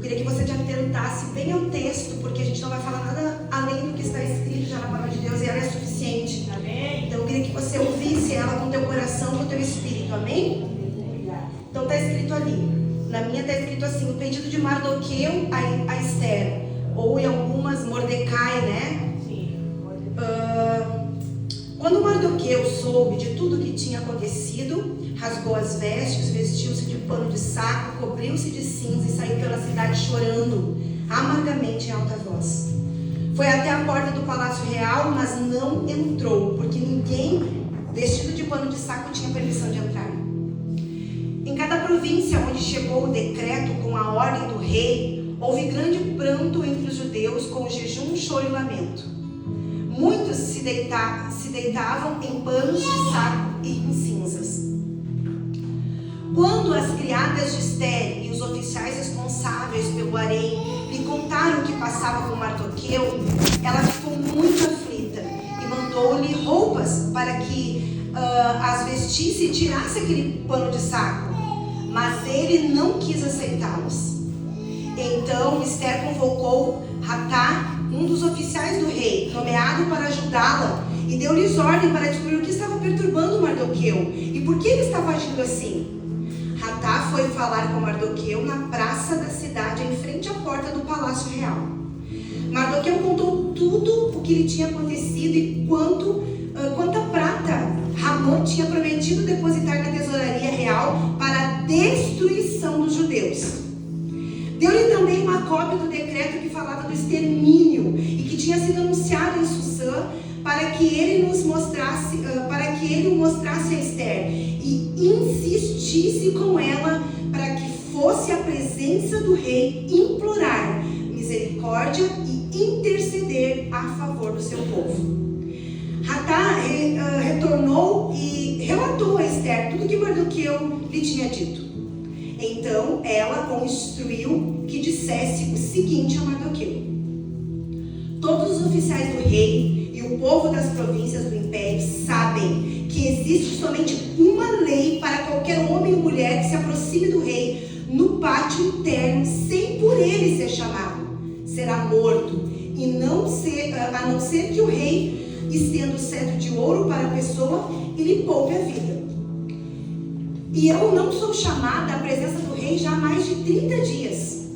queria que você te atentasse bem ao texto, porque a gente não vai falar nada além do que está escrito já na palavra de Deus, e ela é suficiente. Amém? Então eu queria que você ouvisse ela com o teu coração, com o teu espírito. Amém? Então está escrito ali. Na minha está escrito assim: o pedido de Mardoqueu a Esther, ou em algumas Mordecai, né? Sim. Quando Mardoqueu soube de tudo que tinha acontecido, rasgou as vestes, vestiu-se de pano de saco, cobriu-se de cinza e saiu pela cidade chorando amargamente em alta voz. Foi até a porta do palácio real, mas não entrou, porque ninguém vestido de pano de saco tinha permissão de entrar. Em cada província onde chegou o decreto com a ordem do rei, houve grande pranto entre os judeus, com jejum, choro e lamento. Muitos se deitavam em panos de saco e em cinzas. Quando as criadas de Esther e os oficiais responsáveis pelo harém lhe contaram o que passava com Mardoqueu, ela ficou muito aflita e mandou-lhe roupas para que as vestisse e tirasse aquele pano de saco. Mas ele não quis aceitá-los. Então Esther convocou Hatá, um dos oficiais do rei, nomeado para ajudá-la, e deu-lhes ordem para descobrir o que estava perturbando Mardoqueu e por que ele estava agindo assim. Hatá foi falar com Mardoqueu na praça da cidade, em frente à porta do palácio real. Mardoqueu contou tudo o que lhe tinha acontecido e quanta prata Ramon tinha prometido depositar na tesouraria real para a destruição dos judeus. Deu-lhe também uma cópia do decreto que falava do extermínio e que tinha sido anunciado em Susã, para que ele o mostrasse a Esther e insistisse com ela para que fosse à presença do rei implorar misericórdia e interceder a favor do seu povo. Hatá retornou e relatou a Esther tudo que Mardoqueu lhe tinha dito. Então ela o instruiu que dissesse o seguinte a Mardoqueu: todos os oficiais do rei e o povo das províncias do império sabem que existe somente uma lei para qualquer homem ou mulher que se aproxime do rei no pátio interno sem por ele ser chamado. Será morto, a não ser que o rei estenda o cetro de ouro para a pessoa e lhe poupe a vida. E eu não sou chamada à presença do rei já há mais de 30 dias.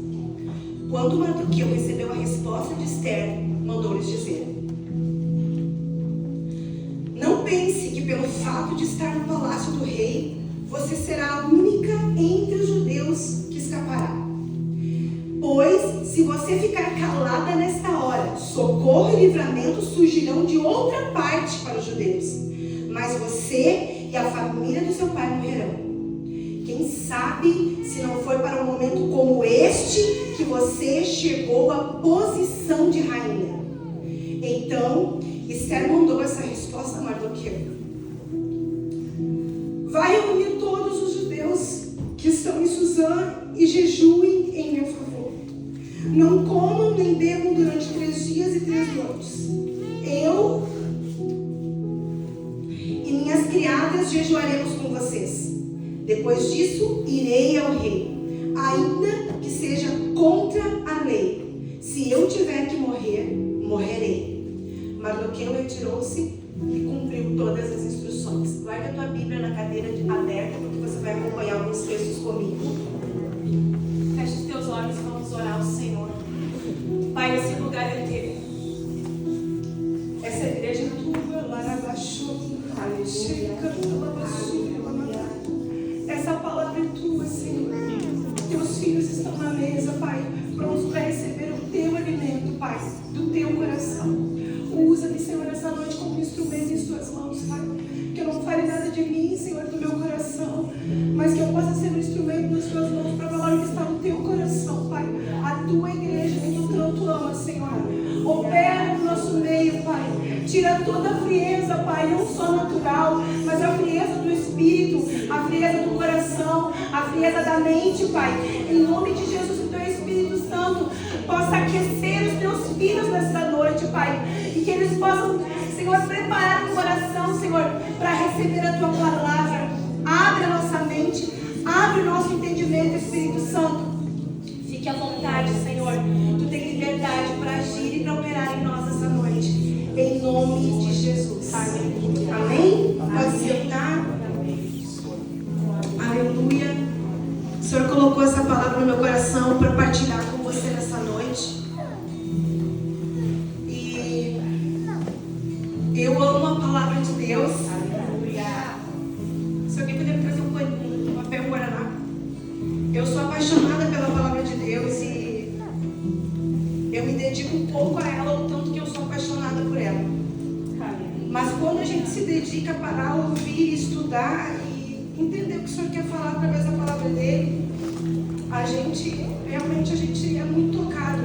Quando Mardoqueu recebeu a resposta de Esther, mandou-lhes dizer: não pense que pelo fato de estar no palácio do rei, você será a única entre os judeus que escapará. Pois, se você ficar calada nesta hora, socorro e livramento surgirão de outra parte para os judeus. Mas você e a família do seu pai morrerão. Quem sabe se não foi para um momento como este que você chegou à posição de rainha. Então, Esther mandou essa resposta a Mardoqueu: vai reunir todos os judeus que estão em Susã e jejuem em meu favor. Não comam nem bebam durante 3 dias e 3 noites. Eu e minhas criadas jejuaremos com vocês. Depois disso, irei ao rei, ainda que seja contra a lei. Se eu tiver que morrer, morrerei. Mardoqueu retirou-se e cumpriu todas as instruções. Guarda a tua Bíblia na cadeira aberta, porque você vai acompanhar alguns textos comigo. Feche os teus olhos e vamos orar ao Senhor. Pai, esse lugar é teu. Essa igreja é tua. Essa palavra é tua, Senhor. Teus filhos estão na mesa, Pai, prontos para receber o teu alimento, Pai, do teu coração. Usa-me, Senhor, essa noite como instrumento em suas mãos, Pai. Que eu não fale nada de mim, Senhor, do meu coração, mas que eu possa ser um instrumento nas tuas mãos para falar o que está no teu coração, Pai. A tua igreja que tu tanto amas, Senhor. Opera no nosso meio, Pai. Tira toda a frieza, Pai, não só natural, mas a frieza do espírito, a frieza do coração, a frieza da mente, Pai. Em nome de Jesus, o teu Espírito Santo possa aquecer os teus filhos nessa noite, Pai. E que eles possam, Senhor, preparar o coração, Senhor, para receber a tua palavra. Abre a nossa mente, abre o nosso entendimento, Espírito Santo. Fique à vontade. Amém? Pode sentar. Aleluia. O Senhor colocou essa palavra no meu coração para partilhar com você nessa noite. E eu amo a palavra de Deus. Se alguém puder me trazer um papel, um guaraná. Eu sou apaixonada pela palavra de Deus e eu me dedico um pouco a ela, o tanto que eu sou apaixonada por ela. Mas quando a gente se dedica para ouvir, estudar e entender o que o Senhor quer falar através da palavra dele, a gente é muito tocado.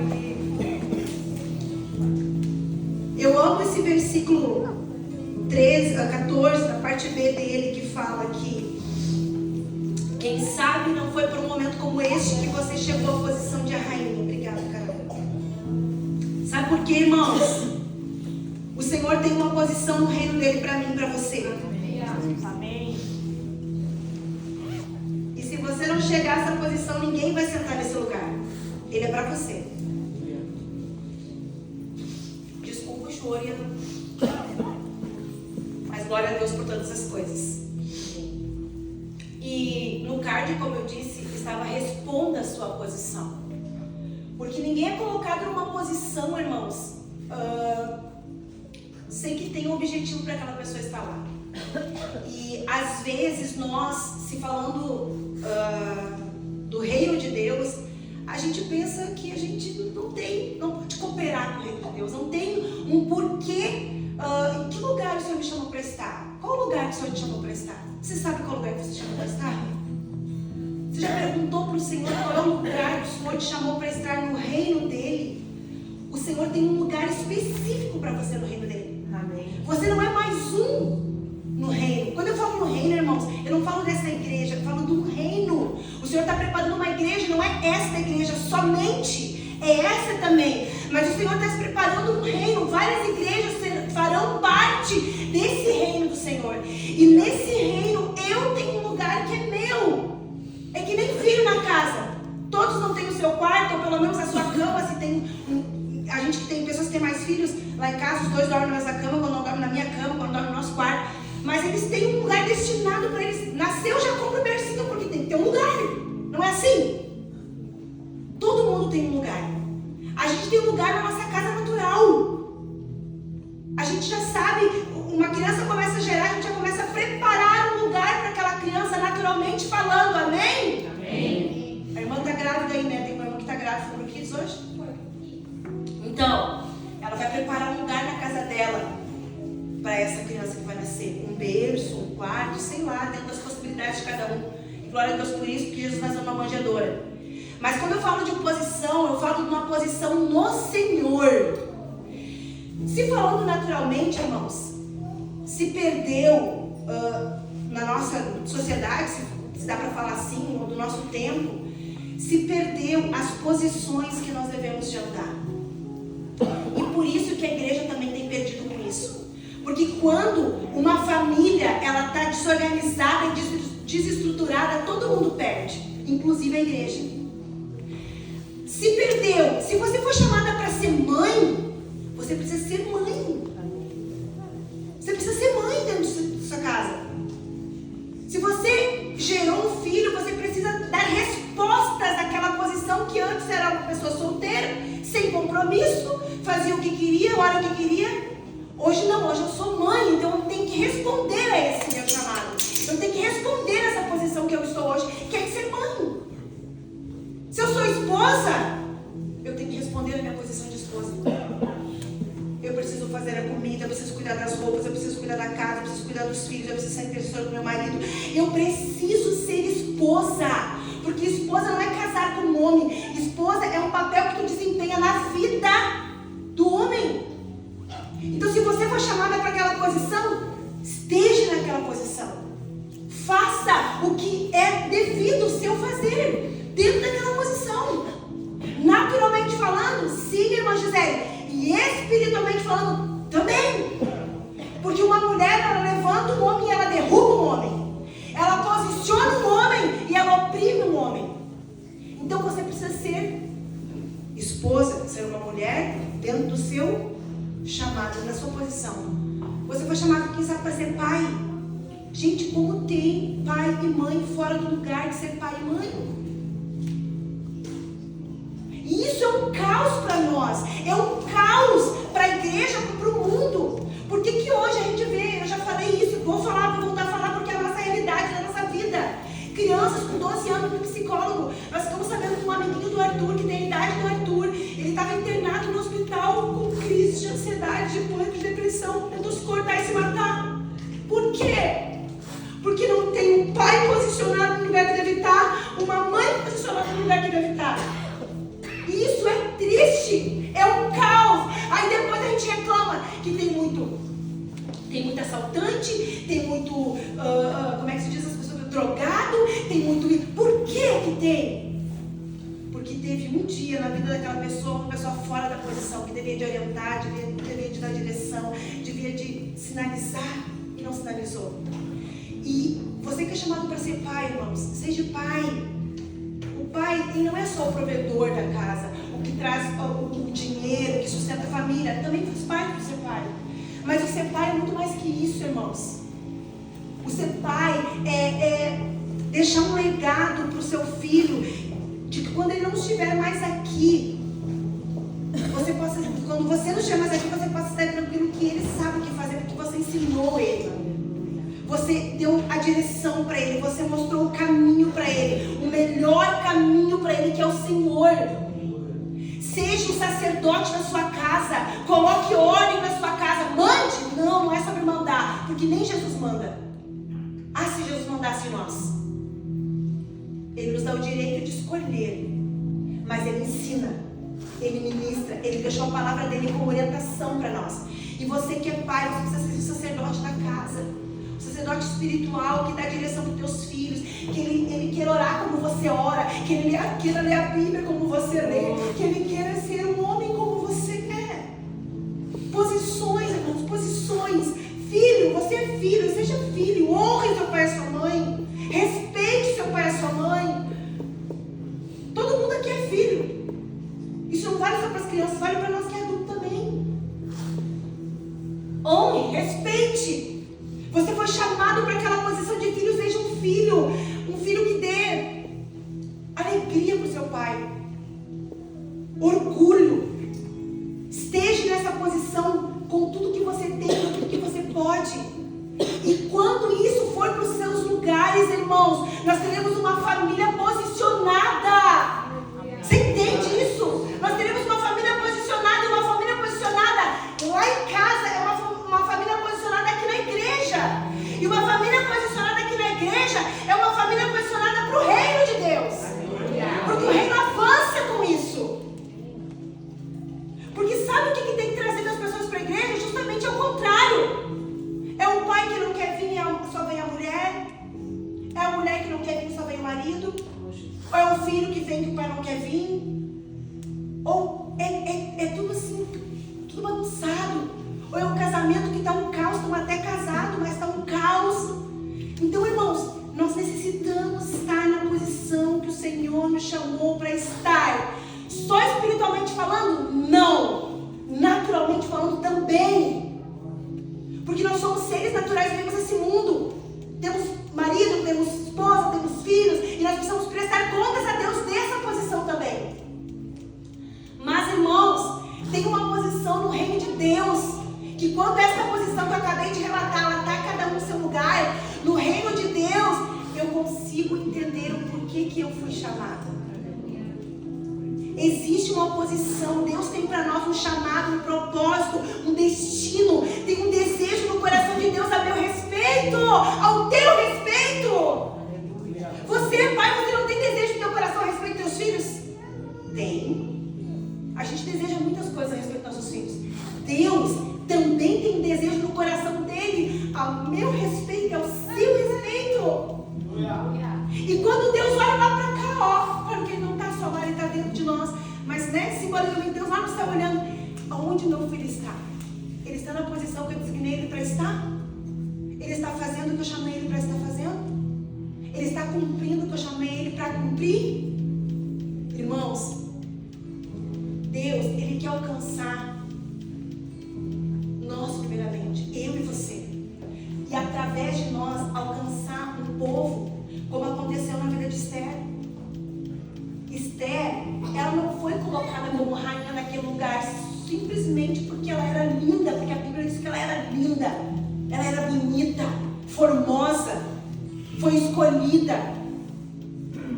E eu amo esse versículo 14, da parte B dele, que fala que quem sabe não foi por um momento como este que você chegou à posição de rainha. Obrigada, Carol. Sabe por quê, irmãos? O Senhor tem uma posição no reino dele para mim e para você. Amém. E se você não chegar a essa posição, ninguém vai sentar nesse lugar. Ele é para você. Desculpa o choro, mas glória a Deus por todas as coisas. E no card, como eu disse, estava responda a sua posição. Porque ninguém é colocado numa posição, irmãos, sem que tenha um objetivo para aquela pessoa estar lá. E às vezes nós, se falando do reino de Deus, a gente pensa que a gente não pode cooperar com o reino de Deus, não tem um porquê. Em que lugar o Senhor me chamou para estar? Qual lugar que o Senhor te chamou para estar? Você sabe qual lugar que você chamou para estar? Você já perguntou para o Senhor qual é o lugar que o Senhor te chamou para estar no reino dele? O Senhor tem um lugar específico para você no reino dele. Amém. Você não é mais um no reino. Quando eu falo no reino, irmãos, eu não falo dessa igreja, eu falo do reino. O Senhor está preparando uma igreja, não é esta igreja somente, é essa também. Mas o Senhor está se preparando um reino. Várias igrejas farão parte desse reino do Senhor. E nesse reino eu tenho um lugar que é meu. É que nem filho na casa. Todos não têm o seu quarto, ou pelo menos a sua cama. Se tem a gente que tem pessoas que têm mais filhos lá em casa, os dois dormem na nossa cama, quando não dormem na minha cama, quando dormem no nosso quarto. Mas eles têm um lugar destinado para eles. Nasceu, já compra o bercinho, porque tem que ter um lugar. Não é assim? Todo mundo tem um lugar. A gente tem um lugar na nossa casa natural. A gente já sabe, uma criança começa a gerar, a gente já começa a preparar um lugar para aquela criança naturalmente falando, amém? Amém. A irmã está grávida aí, né? Tem uma irmã que está grávida no Kids hoje? Então, ela vai preparar um lugar na casa dela para essa criança que vai nascer. Um berço, um quarto, sei lá, dentro das possibilidades de cada um. E glória a Deus por isso, porque Jesus nasceu numa manjedoura. Mas quando eu falo de posição, eu falo de uma posição no Senhor. Se falando naturalmente, irmãos, se perdeu na nossa sociedade, se dá para falar assim, ou do nosso tempo, se perdeu as posições que nós devemos de andar. E por isso que a igreja também tem perdido com isso. Porque quando uma família ela está desorganizada e desestruturada, todo mundo perde, inclusive a igreja. Se perdeu, se você for chamada para ser mãe, você precisa ser mãe. Você precisa ser mãe dentro da sua casa. Se você gerou um filho, você precisa dar respostas àquela posição que antes era uma pessoa solteira, sem compromisso, fazia o que queria, hora o que queria. Hoje não, hoje eu sou mãe, então eu tenho que responder a esse meu chamado. Eu tenho que responder a essa posição que eu estou hoje, que é de ser mãe. Se eu sou esposa, eu tenho que responder a minha posição de esposa. Eu preciso fazer a comida, eu preciso cuidar das roupas, eu preciso cuidar da casa, eu preciso cuidar dos filhos, eu preciso ser intercessora do meu marido. Eu preciso ser esposa, porque esposa não é casar com um homem. Esposa é um papel que tu desempenha na vida do homem. Então, se você for chamada para aquela posição, esteja naquela posição. Faça o que é devido ao seu fazer dentro daquela posição. Naturalmente falando, sim, irmã Gisele. E espiritualmente falando, também. Porque uma mulher, ela levanta um homem e ela derruba um homem. Ela posiciona um homem e ela oprime um homem. Então você precisa ser esposa, ser uma mulher dentro do seu chamado, na sua posição. Você foi chamado, quem sabe, para ser pai. Gente, como tem pai e mãe fora do lugar de ser pai e mãe? E isso é um caos para nós. É um caos para a igreja, para o mundo. Por que hoje a gente vê, eu já falei isso, vou voltar a falar porque é a nossa realidade, da nossa vida. Crianças com 12 anos no psicólogo. Nós ficamos sabendo de um amiguinho do Arthur, que tem a idade do Arthur. Ele estava internado no hospital com crise de ansiedade, de pânico, de depressão, tentou se cortar e se matar. Por quê? Porque não tem um pai posicionado no lugar que deve estar, uma mãe posicionada no lugar que deve estar. E isso é triste, é um caos. Aí depois a gente reclama que tem muito assaltante, tem muito, como é que se diz as pessoas, drogado, tem muito. Por que tem? Porque teve um dia na vida daquela pessoa, uma pessoa fora da posição, que devia de orientar, devia de dar direção, devia de sinalizar e não sinalizou. E você que é chamado para ser pai, irmãos, seja pai. O pai, ele não é só o provedor da casa, o que traz o dinheiro, que sustenta a família, também faz parte do ser pai. Mas o ser pai é muito mais que isso, irmãos. O ser pai é deixar um legado para o seu filho, de que quando ele não estiver mais aqui, quando você não estiver mais aqui, você possa estar tranquilo que ele sabe o que fazer, porque você ensinou ele. Você deu a direção para ele, você mostrou o caminho para ele, o melhor caminho para ele, que é o Senhor. Seja um sacerdote na sua casa, coloque ordem na sua casa, mande. Não é sobre mandar, porque nem Jesus manda. Ah, se Jesus mandasse nós. Ele nos dá o direito de escolher, mas ele ensina, ele ministra, ele deixou a palavra dele como orientação para nós. E você que é pai, você precisa ser um sacerdote da casa, um sacerdote espiritual que dá direção para os teus filhos, que ele queira orar como você ora, que ele queira ler a Bíblia como você lê, que ele queira ser um homem como você é. Posições, irmãos, posições. Filho, você é filho, seja filho, honre seu pai e sua mãe, respeite seu pai e sua mãe. Todo mundo aqui é filho. Isso não vale só para as crianças, vale para nós que é adulto também. Honre, respeite. Você foi chamado para aquela posição de filho, seja um filho que dê alegria para o seu pai, orgulho. Esteja nessa posição com tudo que você tem, com tudo que você pode. E quando isso for para os seus lugares, irmãos, nós teremos uma família posicionada. Você entende isso? Nós teremos uma família posicionada, e uma família posicionada lá em casa é uma família posicionada aqui na igreja. E uma família posicionada aqui na igreja é uma família posicionada para o reino de Deus. Porque o reino avança com isso. Porque sabe o que tem que trazer as pessoas para a igreja? Justamente ao contrário. É um pai que não quer vir e só vem a mulher. É a mulher que não quer vir e só vem o marido. Ou é um filho que vem que o pai não quer vir. Ou é tudo assim, tudo bagunçado. Ou é um casamento que está um caos, estão até casados, mas está um caos. Então, irmãos, nós necessitamos estar na posição que o Senhor nos chamou para estar. Só espiritualmente falando? Não. Naturalmente falando também. Porque nós somos seres naturais, vivemos esse mundo. Temos marido, temos esposa, temos filhos. E nós precisamos prestar contas a Deus dessa posição também. Mas, irmãos, tem uma posição no reino de Deus, que quando essa posição que eu acabei de relatar, ela está cada um no seu lugar, no reino de Deus, eu consigo entender o porquê que eu fui chamada. Existe uma posição, Deus tem para nós um chamado, um propósito, um destino, tem um desejo no coração de Deus a meu respeito, ao teu respeito. Você, pai, você não tem desejo no teu coração a respeito dos teus filhos? Tem. A gente deseja muitas coisas a respeito dos nossos filhos. Deus também tem um desejo no coração dele ao meu respeito, ao seu respeito. E quando Deus olha lá para cá, ó, claro que ele não está só lá, ele está dentro de nós, mas simbolicamente Deus lá não está olhando aonde o meu filho está. Ele está na posição que eu designei ele para estar? Ele está fazendo o que eu chamei ele para estar fazendo? Ele está cumprindo o que eu chamei ele para cumprir? Irmãos, Deus, ele quer alcançar nós primeiramente, eu e você. ela não foi colocada como rainha naquele lugar simplesmente porque ela era linda, porque a Bíblia diz que ela era linda, ela era bonita, formosa, foi escolhida,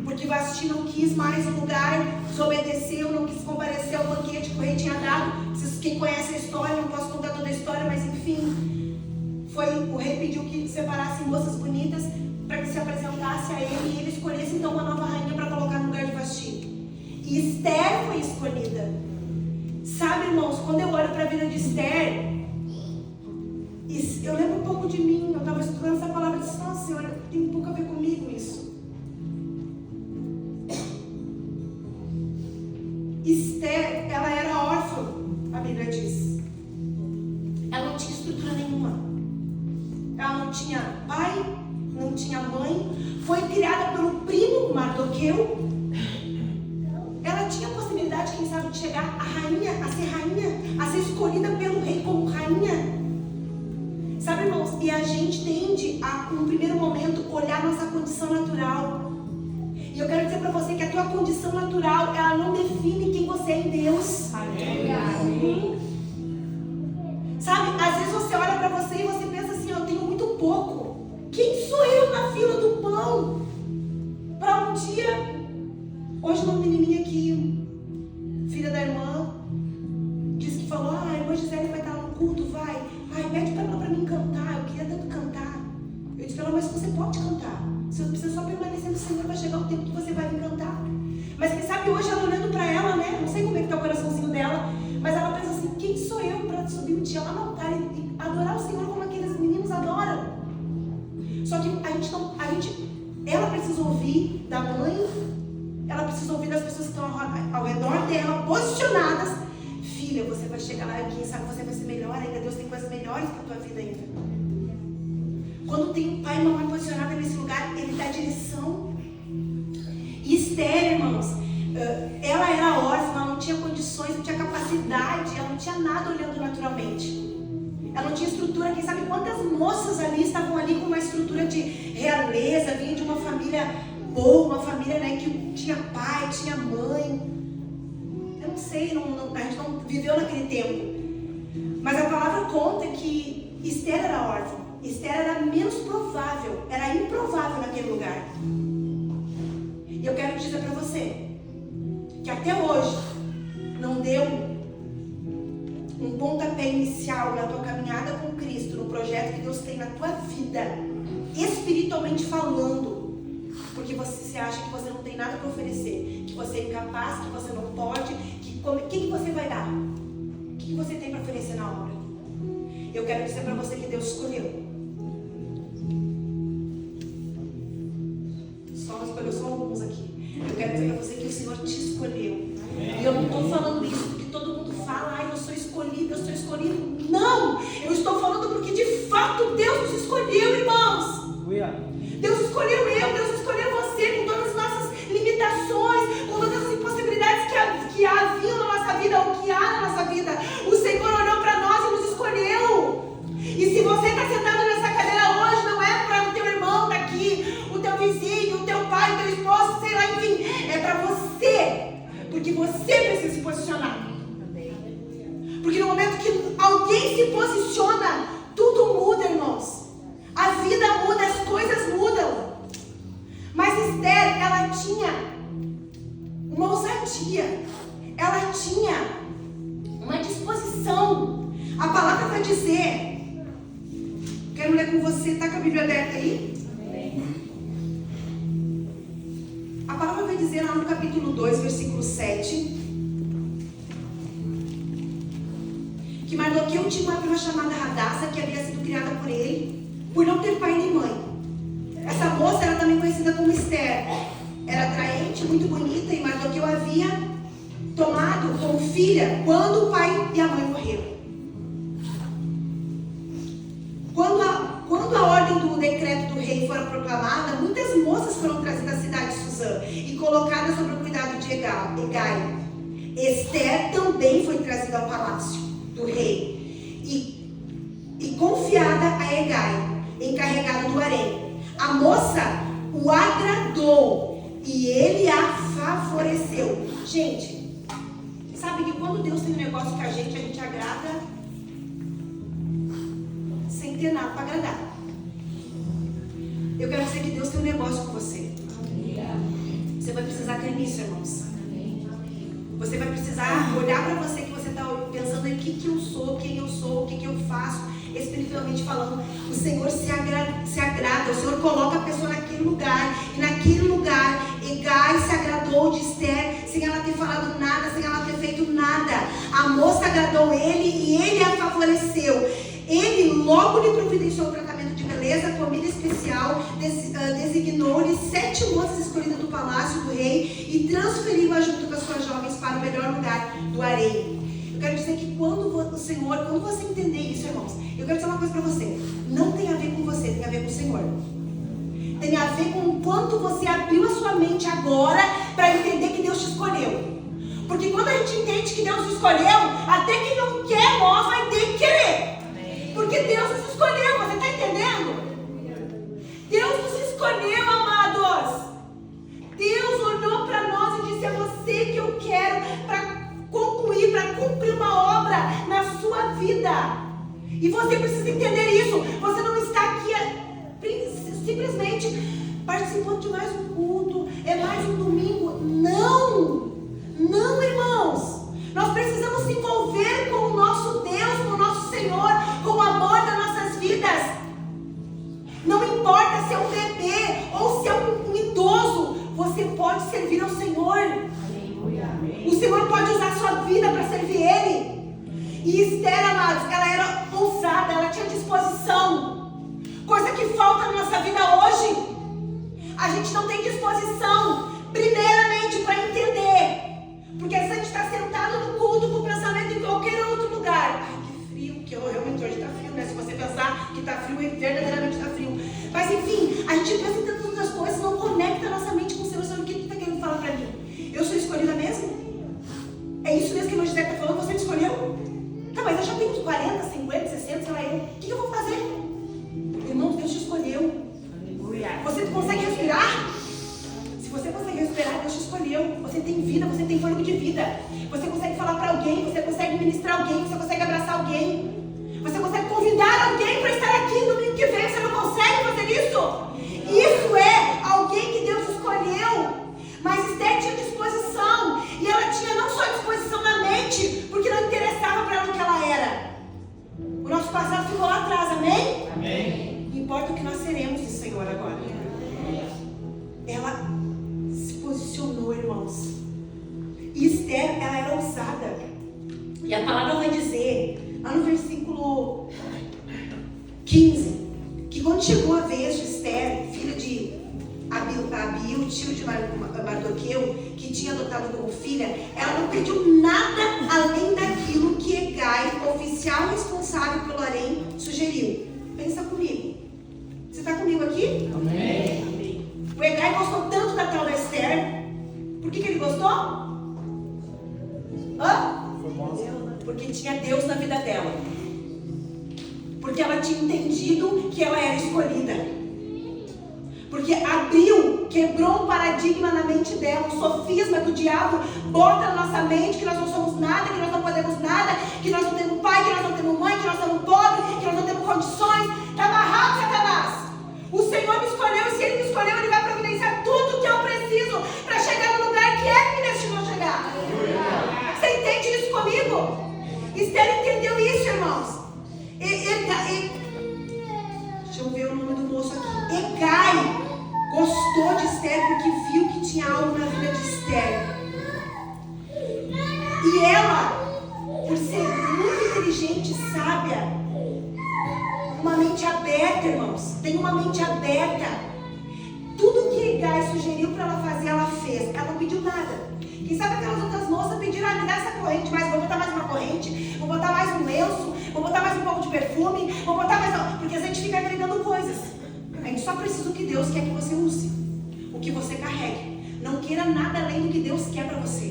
porque Vasti não quis mais o lugar, desobedeceu, não quis comparecer ao banquete que o rei tinha dado. Quem conhece a história, não posso contar toda a história, mas enfim, o rei pediu que separasse moças bonitas para que se apresentasse a ele e ele escolhesse então uma nova rainha para colocar no lugar de Vasti. E Esther foi escolhida. Sabe, irmãos, quando eu olho para a vida de Esther, eu lembro um pouco de mim. Eu estava estudando essa palavra e disse: nossa Senhora, tem um pouco a ver comigo isso. Esther, ela era órfã, a Bíblia diz. Ela não tinha estrutura nenhuma. Ela não tinha pai, não tinha mãe. Foi criada pelo primo Mardoqueu. Ela tinha a possibilidade, quem sabe, de chegar a ser escolhida pelo rei como rainha. Sabe, irmãos, e a gente tende a, no primeiro momento, olhar nossa condição natural. E eu quero dizer para você que a tua condição natural, ela não define quem você é em Deus. Amém. Sabe, às vezes você olha para você e você pensa assim: eu tenho muito pouco. Quem sou eu na fila do pão? Para um dia... Hoje uma menininha aqui, filha da irmã, disse que falou: a irmã Gisele vai estar no culto, vai. Pede para ela para mim cantar, eu queria tanto cantar. Eu disse para ela: mas você pode cantar. Você precisa só permanecer no Senhor, vai chegar o tempo que você vai me cantar. Mas quem sabe hoje ela olhando para ela, né? Não sei como é que está o coraçãozinho dela, mas ela pensa assim: quem sou eu para subir um dia lá no altar e adorar o Senhor como aqueles meninos adoram? Só que ela precisa ouvir da mãe, ela precisa ouvir das pessoas que estão ao redor dela, posicionadas. Filha, você vai chegar lá e quem sabe você vai ser melhor ainda. Deus tem coisas melhores para a tua vida ainda. Quando tem um pai e uma mãe posicionada nesse lugar, ele dá direção. E Esther, irmãos, ela era órfã, ela não tinha condições, não tinha capacidade, ela não tinha nada olhando naturalmente. Ela não tinha estrutura. Quem sabe quantas moças ali estavam ali com uma estrutura de realeza, vinha de uma família boa, uma família, né, que tinha pai, tinha mãe. Eu não sei, a gente não viveu naquele tempo. Mas a palavra conta que Esther era órfã. Esther era menos provável, era improvável naquele lugar. E eu quero dizer para você que até hoje não deu um pontapé inicial na tua caminhada com Cristo, no projeto que Deus tem na tua vida, espiritualmente falando, porque você acha que você não tem nada para oferecer, que você é incapaz, que você não pode, o que você vai dar? O que você tem para oferecer na obra? Eu quero dizer para você que Deus escolheu. Escolheu só alguns aqui. Eu quero dizer para você que o Senhor te escolheu. E eu não estou falando isso porque todo mundo fala: eu sou escolhido, eu sou escolhido. Não! Eu estou falando porque de fato Deus nos escolheu, irmãos. Deus escolheu Deus escolheu você, com todas as nossas limitações, com todas as impossibilidades que haviam na nossa vida, ou que há na nossa vida. O Senhor olhou para nós e nos escolheu. E se você está sentado nessa cadeira hoje, não é para o teu irmão daqui, o teu vizinho, o teu pai, o teu esposo, sei lá, enfim, é para você, porque você precisa se posicionar. Porque no momento que alguém se posiciona, tudo muda, irmãos. A vida muda, as coisas mudam. Mas Esther, ela tinha uma ousadia, ela tinha uma disposição. A palavra vai dizer, quero ler com você, está com a Bíblia aberta aí? A palavra vai dizer lá no capítulo 2, versículo 7, que Mardoqueu tinha uma prima chamada Radassa, que havia sido criada por ele, por não ter pai nem mãe. Essa moça era também conhecida como Esther. Era atraente, muito bonita, e Mardoqueu havia tomado como filha quando o pai e a mãe morreram. Quando a ordem do decreto do rei foi proclamada, muitas moças foram trazidas à cidade de Suzã e colocadas sob o cuidado de Hegai. Esther também foi trazida ao palácio do rei e confiada a Hegai, encarregado do harém. A moça o agradou e ele a favoreceu. Gente, sabe que quando Deus tem um negócio com a gente agrada sem ter nada para agradar. Eu quero dizer que Deus tem um negócio com você. Você vai precisar crer nisso, irmãos. Você vai precisar olhar para você que você está pensando em o que eu sou, quem eu sou, o que eu faço, espiritualmente falando. O Senhor se agrada, o Senhor coloca a pessoa naquele lugar. E naquele lugar, Hegai se agradou de Esther, sem ela ter falado nada, sem ela ter feito nada. A moça agradou ele e ele a favoreceu. Ele logo lhe providenciou o tratamento de beleza, comida especial, designou-lhe 7 moças escolhidas do palácio do rei e transferiu-a junto com as suas jovens para o melhor lugar do harém. Eu quero dizer que quando você entender isso, irmãos, eu quero dizer uma coisa para você. Não tem a ver com você, tem a ver com o Senhor. Tem a ver com o quanto você abriu a sua mente agora para entender que Deus te escolheu. Porque quando a gente entende que Deus nos escolheu, até quem não quer, nós vai ter que querer. Porque Deus nos escolheu, você está entendendo? Deus nos escolheu, amados. Deus olhou para nós e disse: é você que eu quero para concluir, para cumprir uma obra na sua vida. E você precisa entender isso. Você não está aqui simplesmente participando de mais um culto, é mais um domingo. Não, irmãos. Nós precisamos se envolver com o nosso Deus, com o nosso Senhor, com o amor das nossas vidas. Não importa se é um bebê ou se é um idoso, você pode servir ao Senhor. O Senhor pode usar a sua vida para servir Ele. E Esther, amados, ela era ousada, ela tinha disposição. Coisa que falta na nossa vida hoje. A gente não tem disposição, primeiramente, para entender. Porque se a gente está sentado no culto com o pensamento em qualquer outro lugar. Ai, que frio, que realmente hoje está frio, né? Se você pensar que está frio, verdadeiramente está frio. Mas enfim, a gente pensa em tantas outras coisas, não conecta a nossa mente com o Senhor. O que está querendo falar para mim? Eu sou escolhida mesmo? É isso mesmo que o José está falando? Você me escolheu? Tá, mas eu já tenho uns 40, 50, 60, sei lá eu. O que eu vou fazer? Irmãos, Deus te escolheu. Você consegue respirar? Se você consegue respirar, Deus te escolheu. Você tem vida, você tem fôlego de vida. Você consegue falar para alguém, você consegue ministrar alguém, você consegue abraçar alguém. Você consegue convidar alguém para estar aqui no domingo que vem. Você não consegue fazer isso? Isso é alguém que Deus escolheu. Mas Esther tinha disposição. E ela tinha não só disposição na mente, porque não interessava para ela o que ela era. O nosso passado ficou lá atrás, amém? Amém. Importa o que nós seremos do Senhor agora. Ela se posicionou, irmãos. E Esther, ela era ousada. E a palavra vai dizer, lá no versículo 15, que quando chegou a vez de Esther, filha de Abiú, tio de Mardoqueu, que tinha adotado como filha, ela não pediu nada além daquilo que Hegai, oficial responsável pelo harém, sugeriu. Pensa comigo. Você está comigo aqui? Amém. O Hegai gostou tanto da tal da Esther. Por que ele gostou? Porque tinha Deus na vida dela. Porque ela tinha entendido que ela era escolhida. Porque abriu, quebrou um paradigma na mente dela, um sofisma que o diabo bota na nossa mente, que nós não somos nada, que nós não podemos nada, que nós não temos pai, que nós não temos mãe, que nós somos pobres, que nós não temos condições. Está amarrado, Satanás. O Senhor me escolheu, e se Ele me escolheu, Ele vai providenciar tudo o que eu preciso para chegar no lugar que Ele me destinou a chegar. Você entende isso comigo? Esther entendeu isso, irmãos. Deixa eu ver o nome do moço aqui. Hegai gostou de Esther porque viu que tinha algo na vida de Esther. E ela, por ser muito inteligente, sábia, uma mente aberta, irmãos, tem uma mente aberta. Tudo que Hegai sugeriu para ela fazer, ela fez. Ela não pediu nada. Quem sabe aquelas outras moças pediram, me dá essa corrente, mas vou botar mais uma corrente, vou botar mais um lenço, vou botar mais um pouco de perfume, vou botar mais... Porque a gente fica agregando coisas. A gente só precisa do que Deus quer que você use, o que você carregue. Não queira nada além do que Deus quer para você.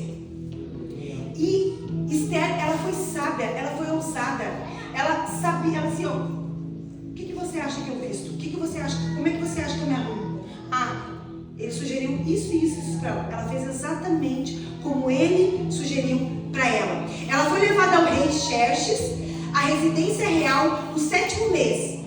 E Esther, ela foi sábia, ela foi ousada. Ela sabia, ela assim, ó, o que você acha que eu visto? O que você acha? Como é que você acha que eu me arrumo? Ele sugeriu isso e isso para ela. Ela fez exatamente como ele sugeriu para ela. Ela foi levada ao rei Xerxes, à residência real, no 7º mês.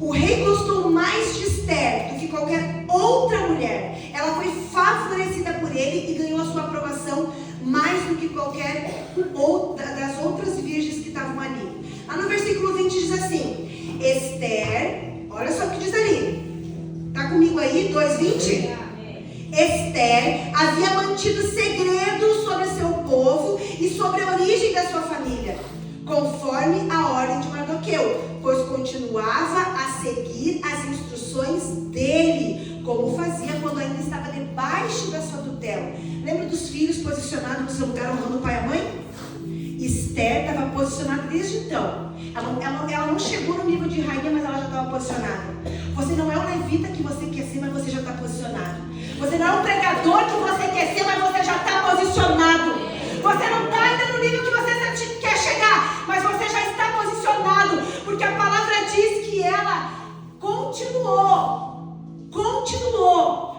O rei gostou mais de Esther do que qualquer outra mulher. Ela foi favorecida por ele e ganhou a sua aprovação mais do que qualquer outra das outras virgens que estavam ali. Lá no versículo 20 diz assim: Esther, olha só o que diz ali. Está comigo aí? 2:20? Esther havia mantido segredo sobre seu povo e sobre a origem da sua família, conforme a ordem de Mardoqueu, pois continuava a seguir as instruções dele, como fazia quando ainda estava debaixo da sua tutela. Lembra dos filhos posicionados no seu lugar honrando o pai e a mãe? Esther estava posicionada desde então. Ela não chegou no nível de rainha, mas ela já estava posicionada. Você não é o levita que você quer ser, mas você já está posicionado. Você não é o pregador que você quer ser, mas você já está posicionado. Você não está ainda no nível que você quer chegar, mas você já está posicionado, porque a palavra diz que ela continuou,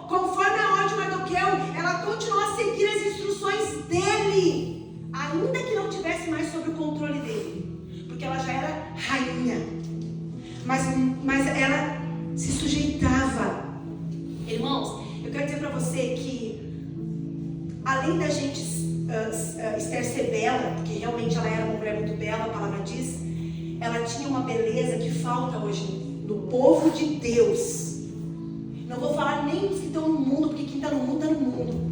conforme a ordem de Mardoqueu, ela continuou a seguir as instruções dele, ainda que não tivesse mais sob o controle dele, porque ela já era rainha, mas ela se sujeitava. Irmãos, eu quero dizer para você que, além da gente Esther ser bela, porque realmente ela era uma mulher muito bela, a palavra diz, ela tinha uma beleza que falta hoje no povo de Deus. Não vou falar nem dos que estão no mundo, porque quem está no mundo está no mundo.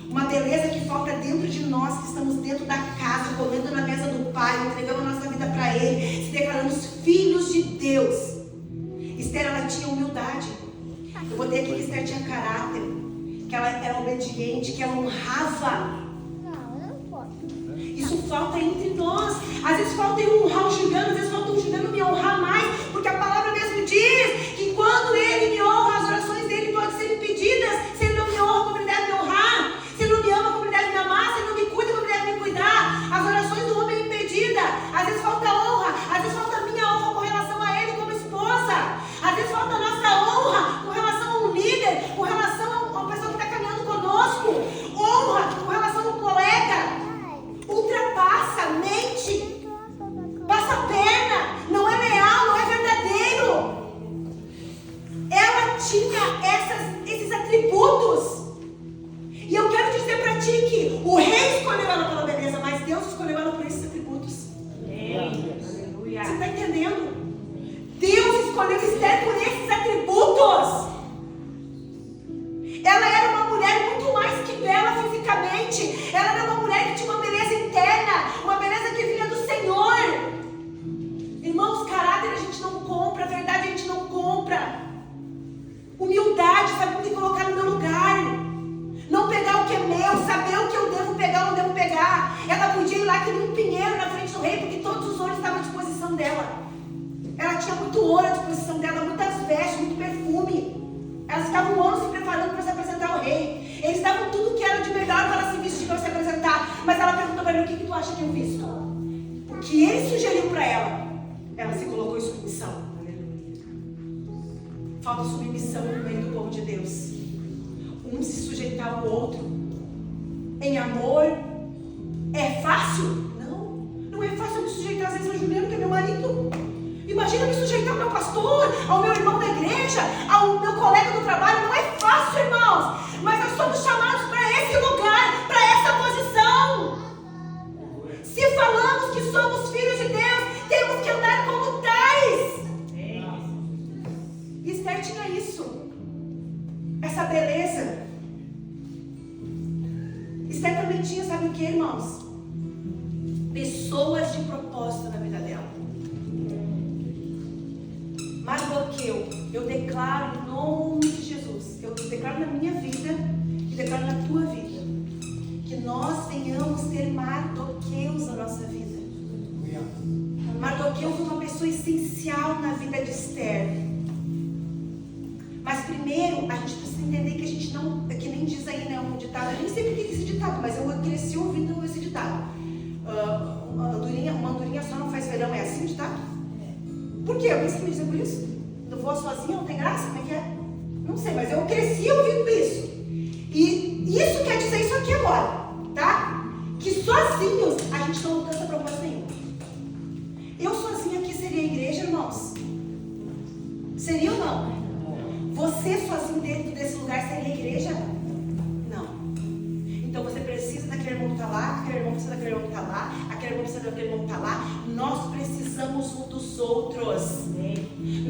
Uma beleza que falta dentro de nós, que estamos dentro da casa, comendo na mesa do Pai, entregando a nossa vida para Ele, se declarando filhos de Deus. Esther, ela tinha humildade. Eu botei aqui que Esther tinha caráter, que ela era obediente, que ela honrava. Isso falta entre nós. Às vezes falta eu honrar o gigante, às vezes falta o gigante me honrar mais, porque a palavra mesmo diz que quando ele me honra, as orações dele podem ser impedidas. Se ele não me honra como ele deve me honrar, se ele não me ama como ele deve me amar, se ele não me cuida como ele deve me cuidar, as orações do homem é impedida. Às vezes falta honra, às vezes falta a minha honra com relação a ele como esposa, às vezes falta a nossa honra com relação a um líder, com relação a uma pessoa que está caminhando conosco, honra com relação a um colega. Ultrapassa, mente, passa a perna, não é leal, não é verdadeiro. Ela tinha esses atributos. E eu quero dizer para ti que o rei escolheu ela pela beleza, mas Deus escolheu ela por esses atributos. Aleluia. Você está entendendo? Deus escolheu Esther por esses atributos. Ela era uma mulher muito mais que bela fisicamente. Ela era uma mulher que tinha uma beleza interna, uma beleza que vinha do Senhor. Irmãos, caráter a gente não compra, a verdade a gente não compra. Humildade, saber me colocar no meu lugar. Não pegar o que é meu, saber o que eu devo pegar ou não devo pegar. Ela podia ir lá que nem um pinheiro na frente do rei, porque todos os ouros estavam à disposição dela. Ela tinha muito ouro à disposição dela, muitas vestes, muito perfume. Elas ficavam anos se preparando para se apresentar ao rei. Eles davam tudo que era de melhor para ela se vestir, para se apresentar. Mas ela perguntou para ele: o que tu acha que eu visto? O que ele sugeriu para ela, ela se colocou em submissão. Falta submissão no meio do povo de Deus. Um se sujeitar ao outro em amor. É fácil? Não é fácil eu me sujeitar às vezes ao Juliano, que é meu marido. Imagina me sujeitar ao meu pastor, ao meu irmão da igreja, ao meu colega do trabalho. Não é fácil, irmãos. Mas nós somos chamados para esse lugar, para essa posição. Se falamos que somos filhos de Deus, temos que andar como tais. E Esther tinha isso, essa beleza. Esther também tinha, sabe o que, irmãos? Pessoas de propósito na vida dela. Mardoqueu, eu declaro em nome de Jesus, eu declaro na minha vida e declaro na tua vida, que nós venhamos ter Mardoqueus na nossa vida. Mardoqueu foi uma pessoa essencial na vida de Esther. Mas primeiro, a gente precisa entender que a gente não, que nem diz aí, né, um ditado, eu nem sei porque esse ditado, mas eu cresci ouvindo esse ditado. Uma andorinha só não faz verão, é assim o ditado? Por quê? Alguém sabe me dizer por isso? Eu vou sozinha, não tem graça? Como é que é? Não sei, mas eu cresci ouvindo isso. E Isso quer dizer isso aqui agora, tá? Que sozinhos a gente não alcança propósito nenhum. Eu sozinha aqui seria a igreja, irmãos? Seria ou não? Você sozinho dentro desse lugar seria a igreja? Não. Então você precisa daquele irmão que está lá, aquele irmão precisa daquele irmão que está lá, aquele irmão precisa daquele irmão que está lá. Nós precisamos um dos outros.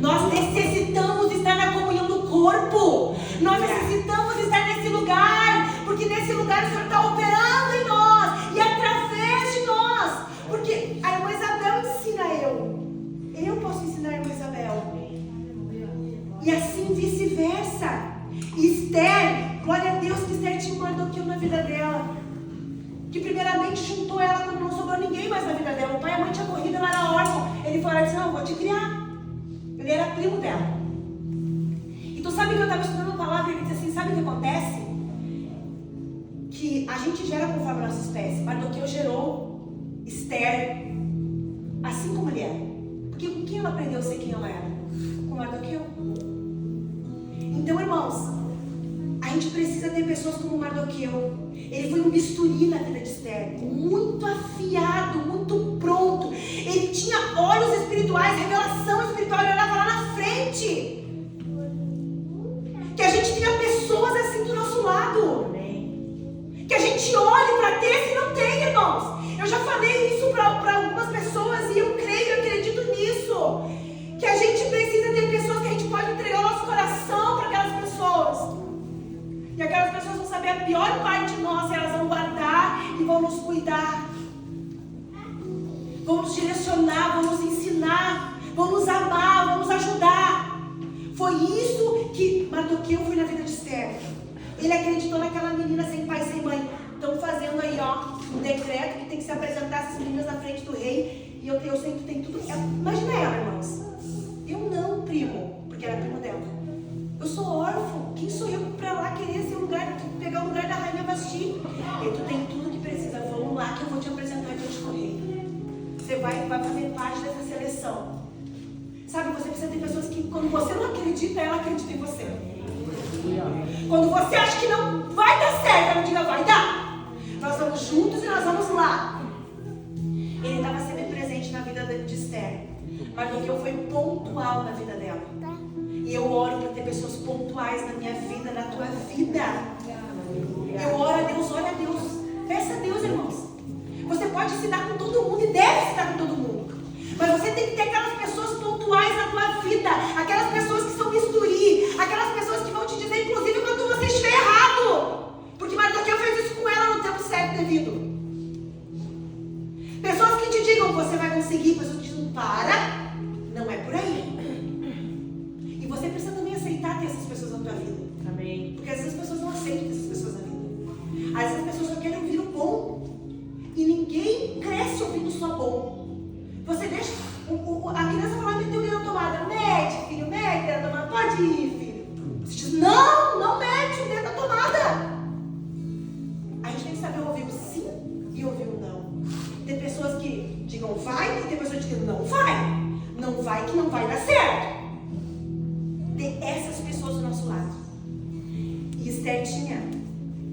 Nós necessitamos estar na comunhão do corpo. Nós necessitamos estar nesse lugar, porque nesse lugar o Senhor está operando em nós e através de nós. Porque a irmã Isabel ensina eu posso ensinar a irmã Isabel. E assim vice-versa. Esther, glória a Deus que Esther tinha um Mardoqueu na vida dela, que primeiramente juntou ela quando não sobrou ninguém mais na vida dela. O pai e a mãe tinham morrido, ela era órfã. Ele falou assim: não, eu vou te criar. Ele era primo dela. Então sabe que eu estava estudando a palavra e ele disse assim: sabe o que acontece? Que a gente gera conforme a nossa espécie. Mardoqueu gerou Esther assim como ele era. Porque com quem ela aprendeu a ser quem ela era? Com Mardoqueu. Então, irmãos, a gente precisa ter pessoas como Mardoqueu. Ele foi um bisturi na vida de Esther, muito afiado, muito pronto. Ele tinha olhos espirituais, revelação espiritual, ele olhava lá na frente. Que a gente tenha pessoas assim do nosso lado. Que a gente olhe para ter se não tem, irmãos. Eu já falei isso para algumas pessoas e eu creio, eu acredito nisso. Que a gente precisa ter pessoas que a gente pode entregar o nosso coração para aquelas pessoas. E aquelas pessoas vão saber a pior parte de nós, e elas vão guardar e vão nos cuidar. Vão nos direcionar, vão nos ensinar, vão nos amar, vão nos ajudar. Foi isso que Mardoqueu foi na vida de Esther. Ele acreditou naquela menina sem pai e sem mãe. Estão fazendo aí, um decreto que tem que se apresentar essas meninas na frente do rei. E eu sei que tem tudo. Imagina ela, irmãos. Eu não, primo, porque era primo dela. Eu sou órfão. Quem sou eu para lá querer ser pegar o lugar da rainha Vasti? E tu tem tudo que precisa. Vamos lá que eu vou te apresentar diante do rei. Você vai fazer parte dessa seleção. Sabe, você precisa ter pessoas que, quando você não acredita, ela acredita em você. Quando você acha que não vai dar certo, ela diga: vai dar. Nós vamos juntos e nós vamos lá. Ele estava sempre presente na vida de Esther. Mardoqueu foi pontual na vida dela. E eu oro para ter pessoas pontuais na minha vida, na tua vida. Eu oro a Deus, olha a Deus. Peça a Deus, irmãos. Você pode se dar com todo mundo e deve se dar com todo mundo. Mas você tem que ter aquelas pessoas pontuais na tua vida. Aquelas pessoas que são bisturi. Aquelas pessoas que vão te dizer, inclusive, quando você estiver errado. Porque Mardoqueu fez isso com ela no tempo certo e devido. Pessoas que te digam: você vai conseguir. Pessoas que te dizem: para, não é por aí. E você precisa também aceitar ter essas pessoas na tua vida. Amém. Porque às vezes as pessoas não aceitam ter essas pessoas na vida. Às vezes as pessoas só querem ouvir o bom. E ninguém cresce ouvindo só bom. Você deixa a criança falar: meteu o dedo na tomada. Mete, filho, mete o dedo na tomada. Pode ir, filho. Você diz: não mete o dedo na tomada. A gente tem que saber ouvir o sim e ouvir o não. Tem pessoas que digam vai, e tem pessoas que digam não vai. Não vai que não vai dar certo. Ter essas pessoas do nosso lado. E Esther tinha.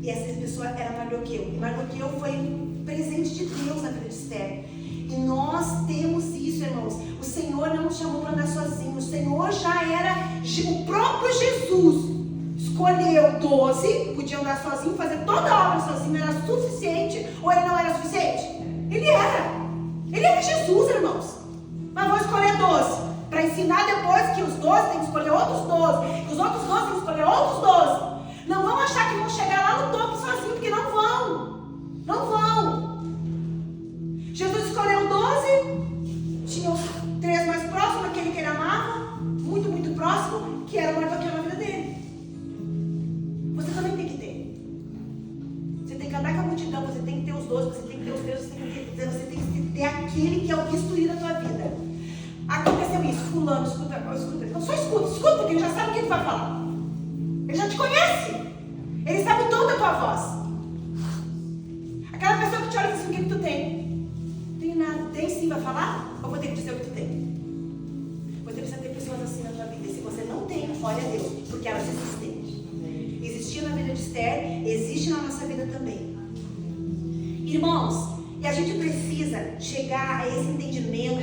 E essa pessoa era Mardoqueu. E Mardoqueu foi um presente de Deus na vida de Esther. E nós temos isso, irmãos. O Senhor não nos chamou para andar sozinho. O Senhor já era o próprio Jesus. Escolheu 12, podia andar sozinho, fazer toda a obra sozinho. Era suficiente ou ele não era suficiente? Ele era Jesus, irmãos. Mas vou escolher 12 para ensinar depois que os 12 têm que escolher outros 12, que os outros 12 têm que escolher outros 12. Não vão achar que vão chegar lá no topo sozinho, porque não vão. Não vão. Jesus escolheu 12, tinha os 3 mais próximos, aquele que ele amava, muito, muito próximo, que era o Mardoqueu na vida dele. Você também tem que ter. Você tem que andar com a multidão, você tem que ter os 12, você tem que ter os 3, você tem que ter aquele que é o bisturi da tua vida. Aconteceu isso, fulano, escuta. Não, só escuta, porque ele já sabe o que ele vai falar. Ele já te conhece. Ele sabe o tom da tua voz. Aquela pessoa que te olha e diz assim: o que tu tem? Não tenho nada. Tem sim, vai falar? Ou vou ter que dizer o que tu tem? Você precisa ter pessoas assim na tua vida. E se você não tem, olha a Deus, porque elas existem. Existe existia na vida de Esther, existe na nossa vida também. Irmãos, e a gente precisa chegar a esse entendimento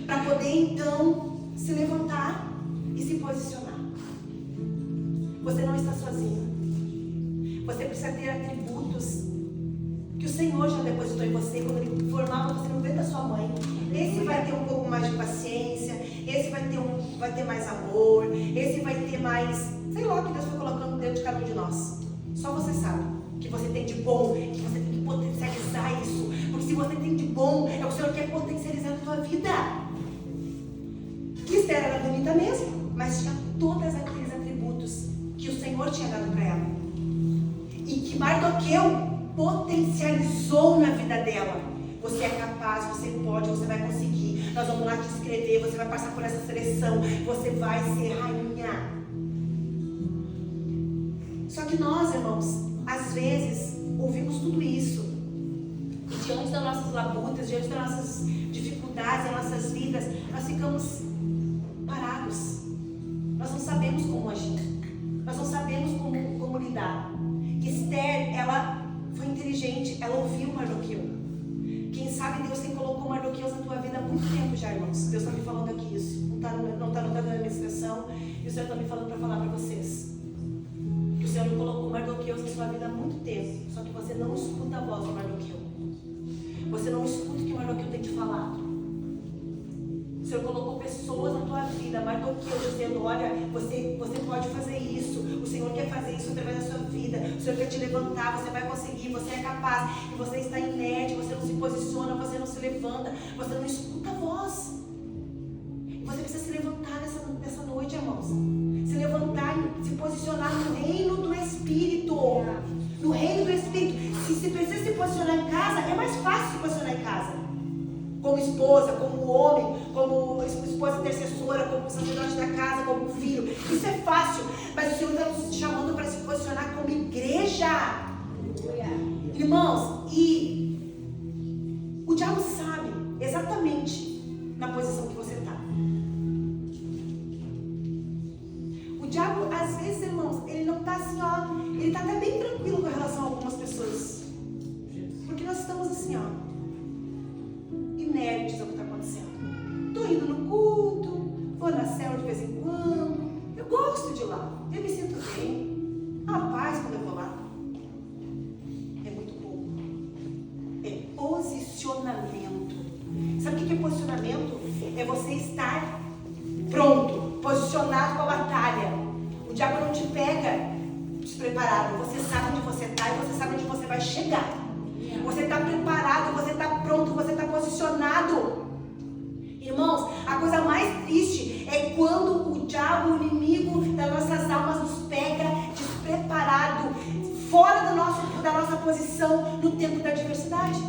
para poder então se levantar e se posicionar. Você não está sozinho. Você precisa ter atributos que o Senhor já depositou em você quando Ele formava você no ventre da sua mãe. Esse vai ter um pouco mais de paciência, esse vai ter mais amor, esse vai ter mais, sei lá o que Deus foi colocando dentro de cada um de nós. Só você sabe o que você tem de bom, que você tem que potencializar isso. Porque se você tem de bom, é o que o Senhor quer potencializar na tua vida. Esther era bonita mesmo, mas tinha todos aqueles atributos que o Senhor tinha dado para ela. E que Mardoqueu potencializou na vida dela. Você é capaz, você pode, você vai conseguir. Nós vamos lá te escrever, você vai passar por essa seleção, você vai ser rainha. Só que nós, irmãos, às vezes ouvimos tudo isso e diante das nossas labutas, diante das nossas dificuldades, das nossas vidas, nós ficamos parados. Nós não sabemos como agir, nós não sabemos como lidar. Esther, ela foi inteligente, ela ouviu Mardoqueu. Quem sabe Deus tem colocou Mardoqueu na tua vida há muito tempo já, irmãos. Deus está me falando aqui isso. Não está no da administração. E o Senhor está me falando para falar para vocês. Que o Senhor colocou Mardoqueu na sua vida há muito tempo. Só que você não escuta a voz do Mardoqueu. Você não escuta o que o Mardoqueu tem te falado. O Senhor colocou pessoas na tua vida, Mardoqueu, dizendo: olha, você pode fazer isso. O Senhor quer fazer isso através da sua vida. O Senhor quer te levantar, você vai conseguir, você é capaz. E você está inerte, você não se posiciona, você não se levanta, você não escuta a voz. E você precisa se levantar nessa noite, irmãos. Se levantar e se posicionar no reino do Espírito. No reino do Espírito. Se precisa se posicionar em casa, é mais fácil se posicionar em casa. Como esposa, como homem, como esposa intercessora, como sacerdote da casa, como filho. Isso é fácil, mas o Senhor está nos chamando para se posicionar como igreja. Irmãos, e o diabo sabe exatamente na posição que você está. O diabo, às vezes, irmãos, ele não está assim, ó, ele está até bem tranquilo com relação a algumas pessoas. Porque nós estamos assim, ó, inertes ao que está acontecendo. Estou indo no culto, vou na célula de vez em quando, eu gosto de ir lá, eu me sinto bem, a paz quando eu vou lá. É muito pouco. É posicionamento. Sabe o que é posicionamento? É você estar pronto, posicionado para a batalha. O diabo não te pega despreparado, você sabe onde você está e você sabe onde você vai chegar. Você está preparado, você está pronto, você está posicionado. Irmãos, a coisa mais triste é quando o diabo, o inimigo das nossas almas, nos pega despreparado, fora da nossa posição no tempo da adversidade.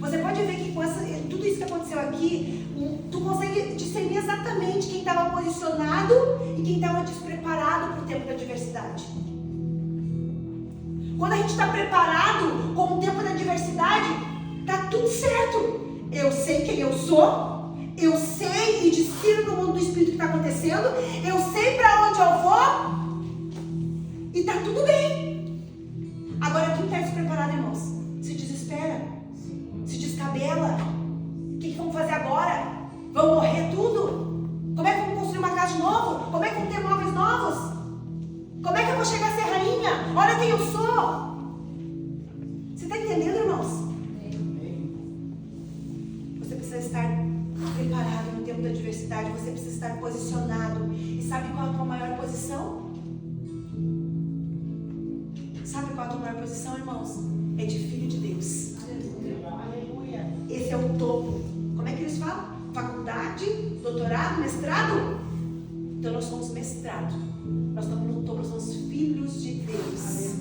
Você pode ver que com tudo isso que aconteceu aqui, tu consegue discernir exatamente quem estava posicionado e quem estava despreparado para o tempo da adversidade. Quando a gente está preparado com o tempo da adversidade, está tudo certo. Eu sei quem eu sou, eu sei e discerno no mundo do Espírito que está acontecendo, eu sei para onde eu vou e está tudo bem. Agora, quem está despreparado, irmãos, se desespera, se descabela. O que vamos fazer agora? Vamos morrer tudo? Como é que vamos construir uma casa de novo? Como é que vamos ter móveis novos? Como é que eu vou chegar a ser rainha? Olha quem eu sou. Você está entendendo, irmãos? Você precisa estar preparado no tempo da adversidade. Você precisa estar posicionado. E sabe qual é a tua maior posição? Sabe qual é a tua maior posição, irmãos? É de filho de Deus. Aleluia. Esse é o topo. Como é que eles falam? Faculdade, doutorado, mestrado? Então nós somos mestrado. Nós estamos no topo, nós somos filhos de Deus.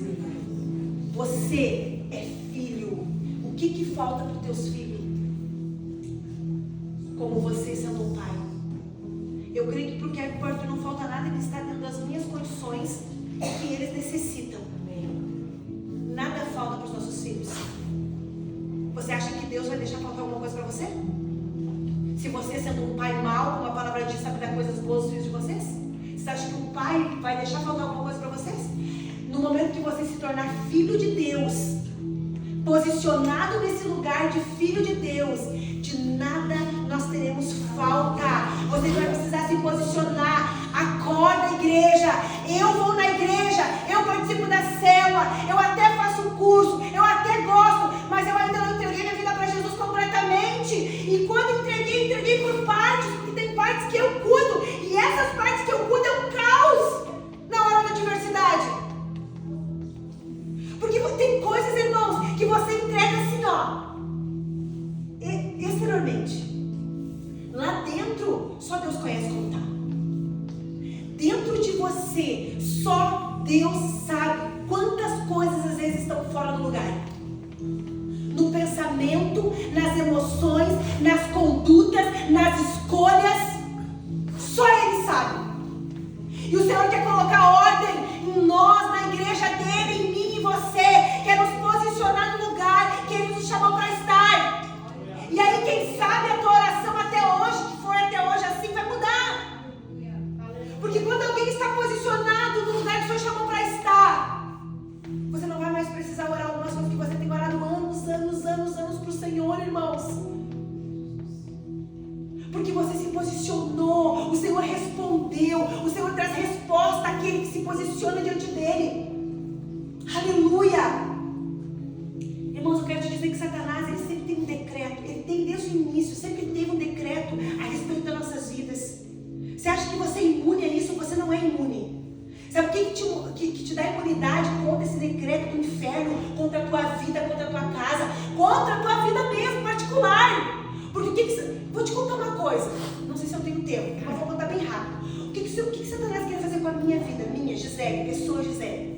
Você é filho. O que falta para os teus filhos? Como você sendo um pai. Eu creio que porque é porto não falta nada, que está dentro das minhas condições que eles necessitam. Nada falta para os nossos filhos. Você acha que Deus vai deixar faltar alguma coisa para você? Se você sendo um pai mau, como a palavra diz, sabe dar coisas boas aos filhos de vocês? Você acha que o pai vai deixar faltar alguma coisa para vocês? no momento que você se tornar filho de Deus, posicionado nesse lugar de filho de Deus, de nada nós teremos falta. Você vai precisar se posicionar. Acorda, igreja. Eu vou na igreja, eu participo da célula, eu até faço curso, eu até gosto, mas eu ainda não entreguei minha vida para Jesus completamente. E quando entreguei por partes, porque tem partes que eu cuido, e essas partes que eu cuido é um caos na hora da diversidade. Porque tem coisas, irmãos, que você entrega assim, ó, exteriormente. Lá dentro, só Deus conhece como tá. Dentro de você, só Deus sabe quantas coisas às vezes estão fora do lugar. No pensamento, nas emoções, nas condutas, nas escolhas, só Ele sabe. E o Senhor quer colocar ordem em nós, na igreja dele, em mim e você. Quer nos posicionar no lugar que Ele nos chamou para estar. E aí, quem sabe a tua oração até hoje, que foi até hoje assim, vai mudar. Porque quando alguém está posicionado no lugar que o Senhor chamou para estar, você não vai mais precisar orar algumas coisas que você tem orado anos para o Senhor, irmãos. Porque você se posicionou, o Senhor respondeu, o Senhor traz resposta àquele que se posiciona diante dele. Aleluia! Irmãos, eu quero te dizer que Satanás, ele sempre tem um decreto, ele tem desde o início, sempre teve um decreto a respeito das nossas vidas. Você acha que você é imune a isso? Você não é imune. Sabe o que te dá imunidade contra esse decreto do inferno, contra a tua vida, contra a tua casa, contra a tua vida mesmo, particular? Porque vou te contar uma coisa, não sei se eu tenho tempo, mas vou contar bem rápido. O que Satanás quer fazer com a minha vida, minha, Gisele, pessoa Gisele?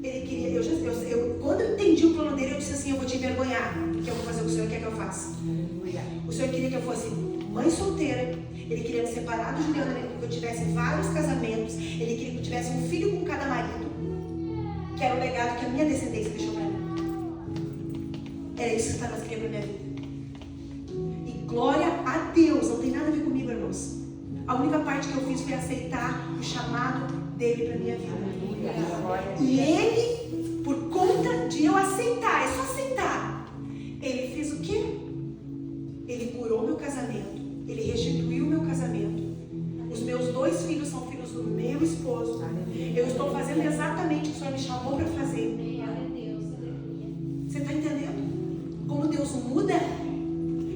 Ele queria, quando eu entendi o plano dele, eu disse assim: eu vou te envergonhar, porque eu vou fazer o que o Senhor quer que eu faça. O Senhor queria que eu fosse mãe solteira, Ele queria me separar do Juliano, Ele queria que eu tivesse vários casamentos, Ele queria que eu tivesse um filho com cada marido, que era o legado que a minha descendência deixou para mim. Era isso que Satanás queria para minha vida. E glória a Deus, não tem nada a ver comigo, irmãos. A única parte que eu fiz foi aceitar o chamado dele para minha vida. E ele, por conta de eu aceitar, é só aceitar, ele fez o quê? Ele curou meu casamento, ele restituiu meu casamento. Os meus 2 filhos são filhos do meu esposo. Eu estou fazendo exatamente o que o Senhor me chamou para fazer. Você está entendendo? Como Deus muda?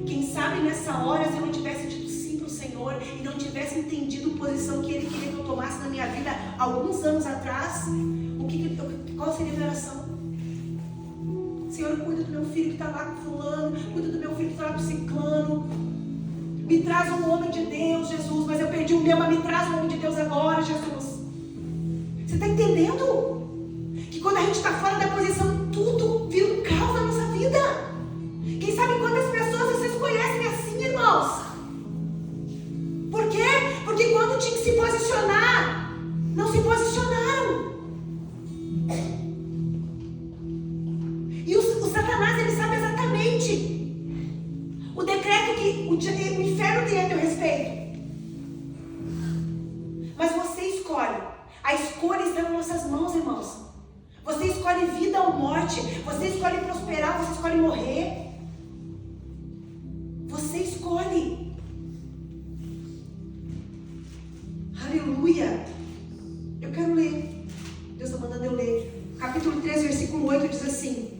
Quem sabe nessa hora, se eu não tivesse dito sim para o Senhor e não tivesse entendido a posição que Ele queria que eu tomasse na minha vida alguns anos atrás, qual seria a minha oração? Senhor, cuida do meu filho que está lá com fulano, cuida do meu filho que está lá com ciclano. Me traz um homem de Deus, Jesus, mas eu perdi o meu, mas me traz um homem de Deus agora, Jesus. Você está entendendo? Que quando a gente está fora da posição, tudo vira um caos na nossa vida. Quem sabe quantas pessoas vocês conhecem assim, irmãos? Por quê? Porque quando tinha que se posicionar, não se posicionaram. E o Satanás, ele sabe exatamente o decreto que o inferno tem a teu respeito. Mas você escolhe. A escolha está nas nossas mãos, irmãos. Você escolhe vida ou morte. Você escolhe prosperar, você escolhe morrer. Você escolhe. Aleluia. Eu quero ler. Deus está mandando eu ler. Capítulo 3, versículo 8 diz assim: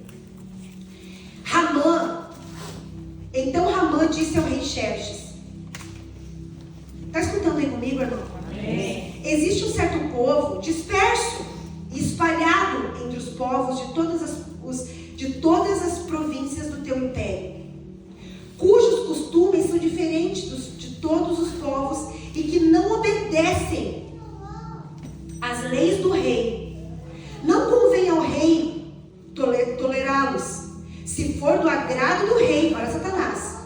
Então Ramã disse ao rei Xerxes. Está escutando aí comigo, irmão? Amém. Existe um certo povo disperso e espalhado entre os povos de todas as províncias do teu império, cujos costumes são diferentes de todos os povos e que não obedecem às leis do rei. Não convém ao rei tolerá-los. Se for do agrado do rei, olha Satanás,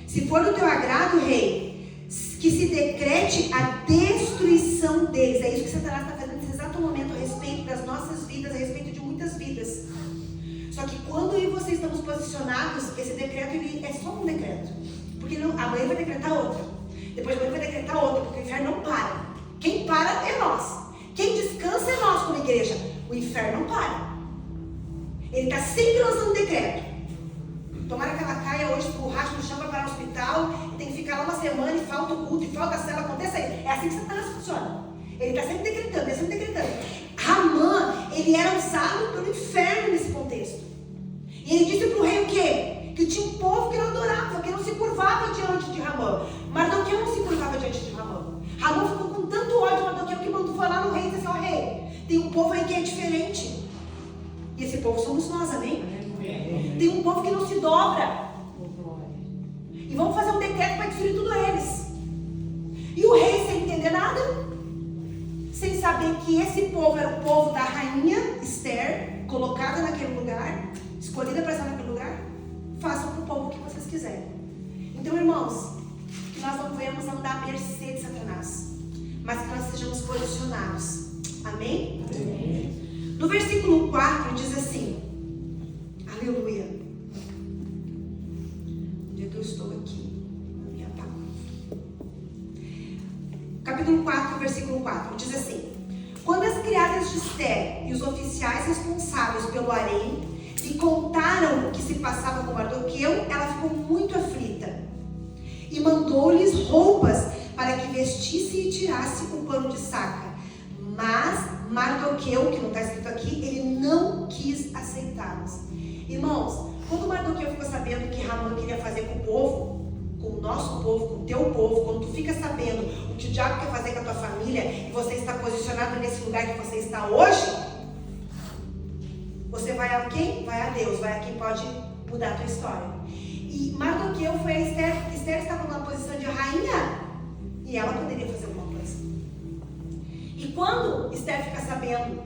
se for do teu agrado, rei, que se decrete a destruição deles. É isso que Satanás está fazendo nesse exato momento a respeito das nossas vidas, a respeito de muitas vidas. Só que quando eu e você estamos posicionados, esse decreto ele é só um decreto. Porque não, amanhã vai decretar outra, depois amanhã vai decretar outra, porque o inferno não para. Quem para é nós. Quem descansa é nós como igreja. O inferno não para. Ele está sempre lançando decreto. Tomara que ela caia hoje, borracha no chão, vai parar no hospital, e tem que ficar lá uma semana, e falta o culto, e falta a cela, aconteça aí. É assim que Satanás funciona. Ele está sempre decretando, Ramã, ele era usado pelo inferno nesse contexto. E ele disse para o rei o quê? Que tinha um povo que não adorava, que não se curvava diante de Ramã. Mardoqueu não se curvava diante de Ramã. Ramã ficou com tanto ódio de Mardoqueu que mandou foi lá no rei e disse assim: ó rei, tem um povo aí que é diferente. E esse povo somos nós, amém? Tem um povo que não se dobra. E vamos fazer um decreto para destruir tudo eles. E o rei, sem entender nada, sem saber que esse povo era o povo da rainha Esther, colocada naquele lugar, escolhida para estar naquele lugar, façam com o povo o que vocês quiserem. Então, irmãos, que nós não venhamos andar à mercê de Satanás, mas que nós sejamos posicionados. Amém? Amém. No versículo 4 diz assim, aleluia. Onde é que eu estou aqui? Na minha palavra. Capítulo 4, versículo 4, diz assim: quando as criadas de Esther e os oficiais responsáveis pelo harém lhe contaram o que se passava com Mardoqueu, ela ficou muito aflita e mandou-lhes roupas para que vestisse e tirasse o pano de saca. Mas Mardoqueu, que não está escrito aqui, ele não quis aceitá-los. Irmãos, quando Mardoqueu ficou sabendo que Ramã queria fazer com o povo, com o nosso povo, com o teu povo, quando tu fica sabendo o que o diabo quer fazer com a tua família e você está posicionado nesse lugar que você está hoje, você vai a quem? Vai a Deus, vai a quem pode mudar a tua história. E Mardoqueu foi a Esther. Esther estava numa posição de rainha e ela poderia fazer alguma coisa. E quando Esther fica sabendo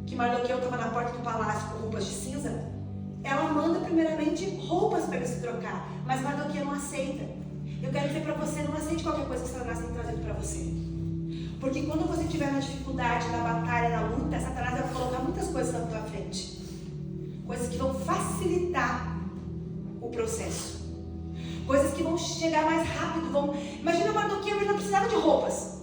que Mardoqueu estava na porta do palácio com roupas de cinza, ela manda primeiramente roupas para ele se trocar, mas Mardoqueu não aceita. Eu quero dizer para você, não aceite qualquer coisa que Satanás tem trazido para você. Porque quando você estiver na dificuldade, na batalha, na luta, Satanás vai colocar muitas coisas na tua frente. Coisas que vão facilitar o processo. Coisas que vão chegar mais rápido. Imagina Mardoqueu, ele não precisava de roupas.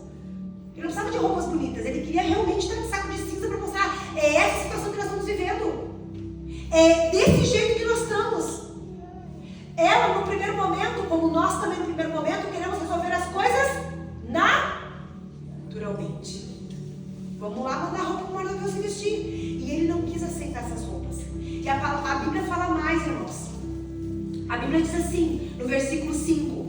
Ele não precisava de roupas bonitas. Ele queria realmente estar de saco de cinza para mostrar. É essa situação que nós estamos vivendo. É desse jeito que nós estamos. Ela, no primeiro momento, como nós também no primeiro momento, queremos resolver as coisas naturalmente. Vamos lá mandar roupa para o Mardoqueu se vestir. E ele não quis aceitar essas roupas. E a Bíblia fala mais, irmãos. A Bíblia diz assim, no versículo 5.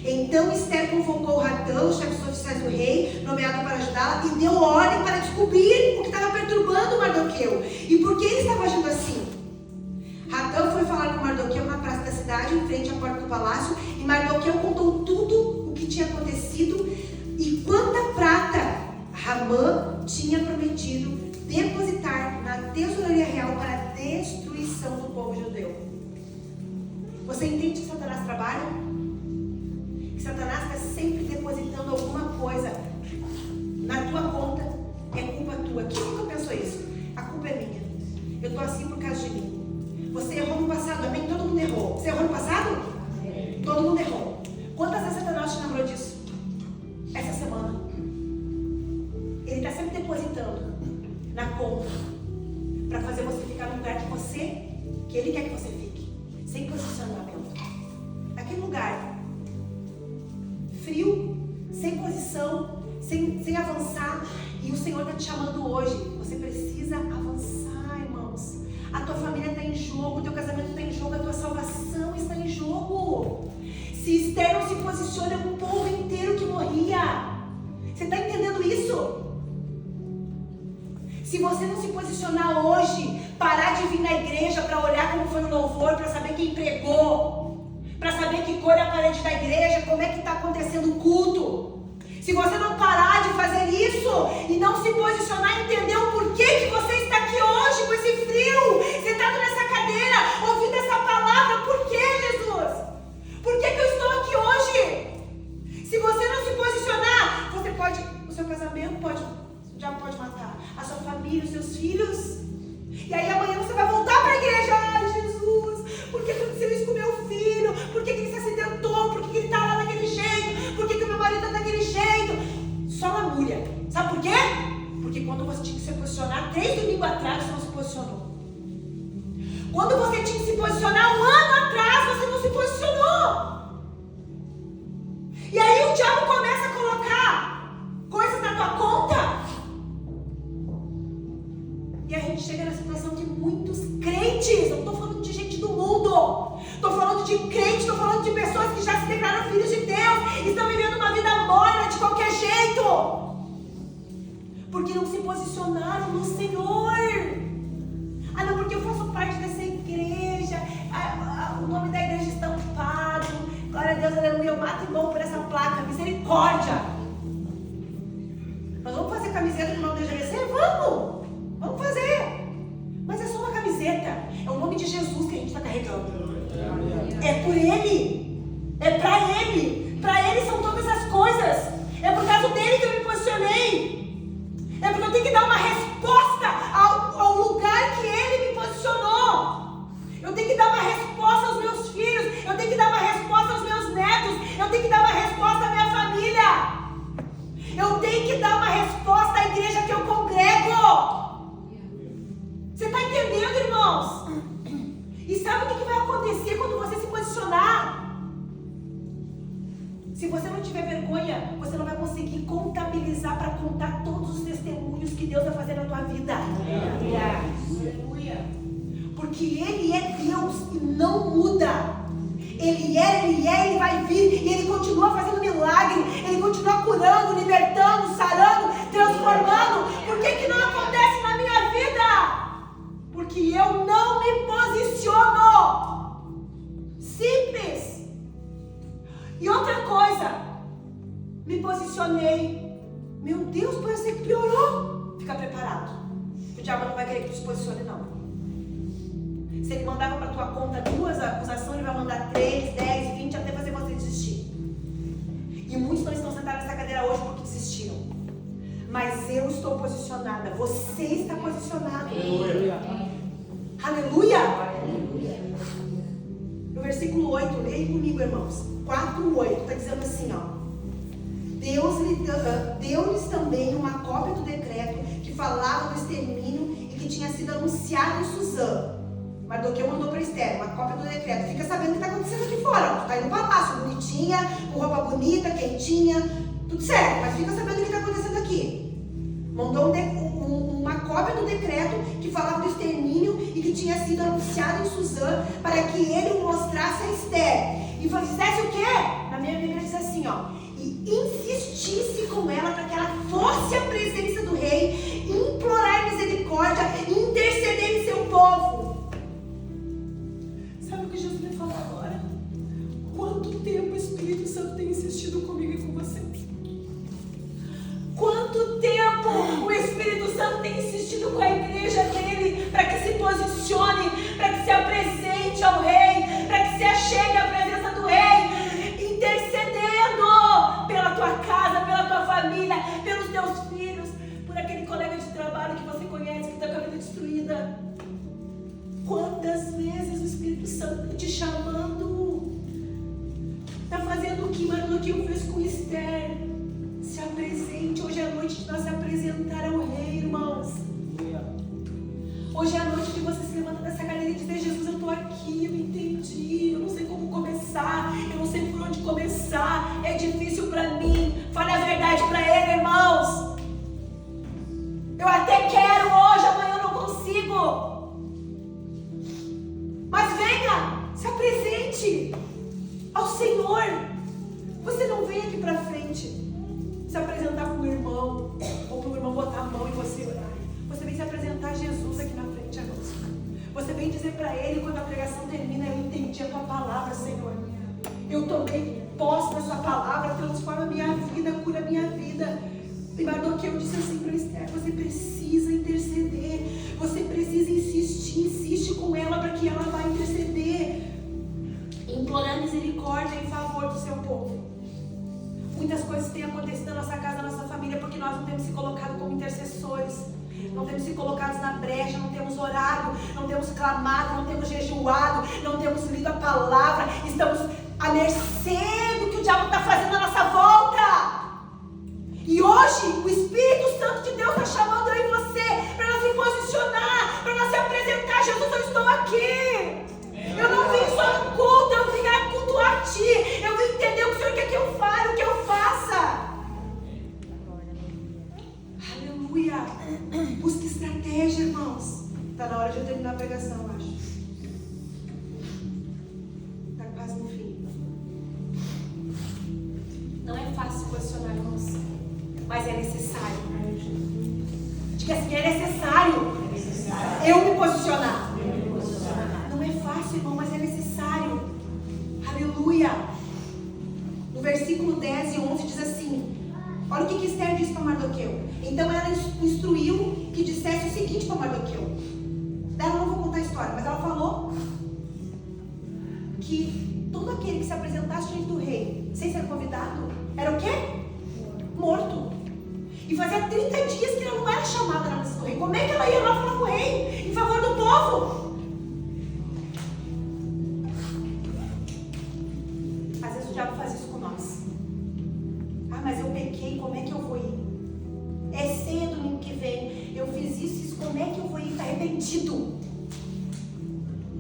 Então Esther convocou Ratã, o chefe dos oficiais do rei, nomeado para ajudá-la, e deu ordem para descobrir o que estava perturbando Mardoqueu. E por que ele estava agindo assim? Ratã foi falar com Mardoqueu na praça da cidade, em frente à porta do palácio, e Mardoqueu contou tudo o que tinha acontecido e quanta prata Ramã tinha prometido depositar na tesouraria real para a destruição do povo judeu. Você entende que Satanás trabalha? Que Satanás está sempre depositando alguma coisa na tua conta. É culpa tua. Quem nunca pensou isso? A culpa é minha. Eu estou assim por causa de mim. Você errou no passado, amém? Todo mundo errou. Você errou no passado? Todo mundo errou. Quantas vezes Satanás te lembrou disso? Essa semana. Ele está sempre depositando na conta para fazer você ficar no lugar que ele quer que você fique. Sem posicionamento. Naquele lugar frio, sem posição, sem avançar. E o Senhor está te chamando hoje. Você precisa avançar, irmãos. A tua família está em jogo, o teu casamento está em jogo, a tua salvação está em jogo. Se Esther não se posiciona, é um povo inteiro que morria. Você está entendendo isso? Se você não se posicionar hoje, parar de vir na igreja para olhar como foi o louvor, para saber quem pregou, para saber que cor é a parede da igreja, como é que está acontecendo o culto. Se você não parar de fazer isso e não se posicionar e entender o porquê que você está aqui hoje com esse frio, sentado nessa cadeira, ouvindo essa palavra, por que, Jesus? Por que eu estou aqui hoje? Se você não se posicionar, você pode, o seu casamento o diabo pode matar, a sua família, os seus filhos. E aí amanhã você vai voltar para a igreja. Ai, Jesus, por que aconteceu isso com o meu filho? Por que ele se acidentou? Por que ele está lá daquele jeito? Por que o meu marido está daquele jeito? Só lamúria. Sabe por quê? Porque quando posicionou. Quando você tinha que se posicionar 1 ano atrás, você não se posicionou. E aí o diabo começa a colocar coisas na tua conta. E a gente chega na situação de muitos crentes. Não estou falando de gente do mundo. Estou falando de crentes, estou falando de pessoas que já se declaram filhos de Deus. Estão vivendo uma vida morna de qualquer jeito. Porque não se posicionaram no Senhor. Ah, não, porque eu faço parte dessa igreja. O nome da igreja está estampado. Glória a Deus, aleluia. Eu mato irmão por essa placa. Misericórdia. Nós vamos fazer camiseta do nome da GBC? Vamos fazer. Mas é só uma camiseta. É o nome de Jesus que a gente está carregando. É por Ele. É para Ele. Para Ele são todas as coisas. É por causa dele que eu me posicionei. É porque eu tenho que dar uma resposta ao lugar que Ele me posicionou. Eu tenho que dar uma resposta aos meus filhos. Eu tenho que dar uma resposta aos meus netos. Eu tenho que dar uma resposta à minha família. Eu tenho que dar uma resposta à igreja que eu congrego. Você está entendendo, irmãos? E sabe o que vai acontecer quando você se posicionar? Se você não tiver vergonha, você não vai conseguir contabilizar para contar todos os testemunhos que Deus vai fazer na tua vida. Aleluia. Porque Ele é Deus e não muda. Ele vai vir e Ele continua fazendo milagre. Ele continua curando, libertando, sarando, transformando. Por que não acontece na minha vida? Porque eu não me posiciono. Simples. E outra coisa, me posicionei. Meu Deus, pode ser que piorou. Fica preparado. O diabo não vai querer que tu se posicione, não. Se ele mandava para tua conta 2 acusações, ele vai mandar 3, 10, 20, até fazer você desistir. E muitos não estão sentados nessa cadeira hoje porque desistiram. Mas eu estou posicionada. Você está posicionado. Aleluia. Aleluia. No versículo 8, leia comigo, irmãos. 4:8, está dizendo assim, ó. Deu-lhes também uma cópia do decreto que falava do extermínio e que tinha sido anunciado em Suzã. Mardoqueu mandou para Esther uma cópia do decreto. Fica sabendo o que está acontecendo aqui fora. Ó. Tu está indo no palácio, bonitinha, com roupa bonita, quentinha, tudo certo. Mas fica sabendo o que está acontecendo aqui. Mandou uma cópia do decreto que falava do extermínio e que tinha sido anunciado em Suzã para que ele o mostrasse a Esther. E fizesse o quê? Na minha Bíblia diz assim, ó. E insistisse com ela para que ela fosse à presença do rei, implorar misericórdia e interceder em seu povo. Sabe o que Jesus vai falar agora? Quanto tempo o Espírito Santo tem insistido comigo e com você? Quanto tempo o Espírito Santo tem insistido com a igreja dele para que se posicione, para que se apresente ao rei, para que se achegue à presença do rei, intercedendo pela tua casa, pela tua família, pelos teus filhos, por aquele colega de trabalho que você conhece que está com a vida destruída. Quantas vezes o Espírito Santo está te chamando? Está fazendo o que Mardoqueu fez com Esther. Se apresente. Hoje é a noite de nós se apresentar ao rei, irmãos. Hoje é a noite de você se levantar dessa cadeira e dizer: Jesus, eu estou aqui, eu entendi, eu não sei como começar, eu não sei por onde começar, é difícil para mim. Fale a verdade para ele, irmãos. Eu até quero hoje, amanhã eu não consigo. Mas venha, se apresente ao Senhor. Você não vem aqui para frente se apresentar para o irmão, ou para o irmão botar a mão em você orar. Você vem se apresentar a Jesus aqui na frente, irmãos. Você vem dizer para ele, quando a pregação termina: eu entendi a tua palavra, Senhor. Eu tomei posse dessa palavra, transforma a minha vida, cura a minha vida. E Mardoqueu disse assim para Esther: você precisa interceder, você precisa insistir, insiste com ela para que ela vá interceder, implorar misericórdia em favor do seu povo. Muitas coisas têm acontecido na nossa casa, na nossa família, porque nós não temos se colocado como intercessores, não temos se colocado na brecha, não temos orado, não temos clamado, não temos jejuado, não temos lido a palavra, estamos à mercê do que o diabo está fazendo na nossa volta. E hoje o Espírito Santo de Deus está chamando eu e você para nós se posicionar, para nós se aqui. Eu não vim só no culto, eu vim cultuar a Ti. Eu vim entender o que o Senhor quer que eu fale, o que eu faça. Aleluia. Busque estratégia, irmãos. Está na hora de eu terminar a pregação, eu acho. Está quase no fim. Não é fácil se posicionar, irmãos, mas é necessário. Diga assim, é necessário eu me posicionar. Não é fácil, irmão, mas é necessário. Aleluia. No versículo 10 e 11 diz assim: olha o que Esther disse para Mardoqueu. Então ela instruiu que dissesse o seguinte para Mardoqueu. Ela não vou contar a história, mas ela falou que todo aquele que se apresentasse diante do rei sem ser convidado era o quê? Morto. E fazia 30 dias que ela não era chamada na mesa do rei. Como é que ela ia lá falar com o rei em favor do povo? Às vezes o diabo faz isso com nós. Ah, mas eu pequei, como é que eu vou ir? É cedo domingo que vem. Eu fiz isso, como é que eu vou ir? Está arrependido.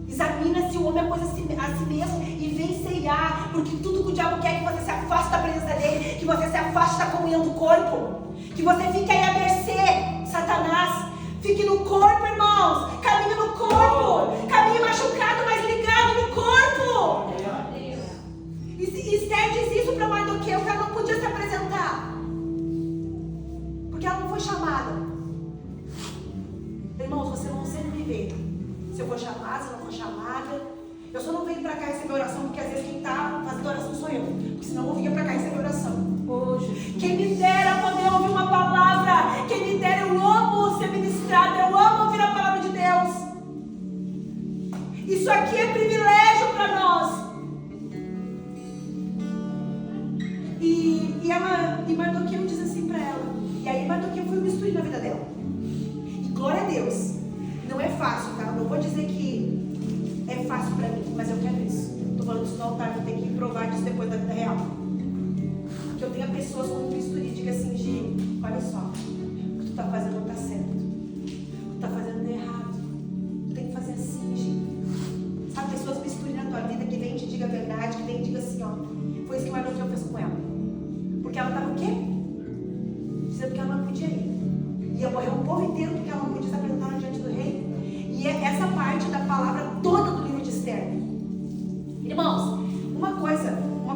Examina se o homem é coisa a si mesmo e vem ceiar, porque tudo que o diabo quer é que você se afaste da presença dele, que você se afaste da comunhão do corpo, que você fique aí à mercê, Satanás. Fique no corpo, irmãos. Caminhe no corpo. Caminhe machucado, mas ligado no corpo. E Esther diz isso para Mardoqueu, que ela não podia se apresentar, porque ela não foi chamada. Irmãos, vocês vão sempre me ver. Se eu for chamada, se eu não for chamada. Eu só não venho para cá receber oração, porque às vezes quem está fazendo oração sou eu. Porque senão eu vinha para cá receber oração. Quem me dera poder ouvir uma palavra. Quem me dera, eu amo ser ministrada. Eu amo ouvir a palavra de Deus. Isso aqui é privilégio para nós. E Mardoqueu diz assim para ela. E aí Mardoqueu foi instruir na vida dela. E glória a Deus. Não é fácil, tá? Não vou dizer que é fácil para mim, mas eu quero isso. Estou falando isso no altar, vou ter que provar disso depois da vida real. Que eu tenha pessoas como bisturi e diga assim: Gi, olha só, o que tu está fazendo não está certo. O que tu está fazendo é errado. Tu tem que fazer assim, Gi. Sabe, pessoas bisturi na tua vida que vem e te diga a verdade, que vem e diga assim, ó. Foi isso que o Mardoqueu fez com ela. Porque ela estava o quê? Dizendo que ela não podia ir. Ia morrer o povo inteiro porque ela não podia se apresentar diante do rei. E é essa parte da palavra toda do livro de Esther. Irmãos, uma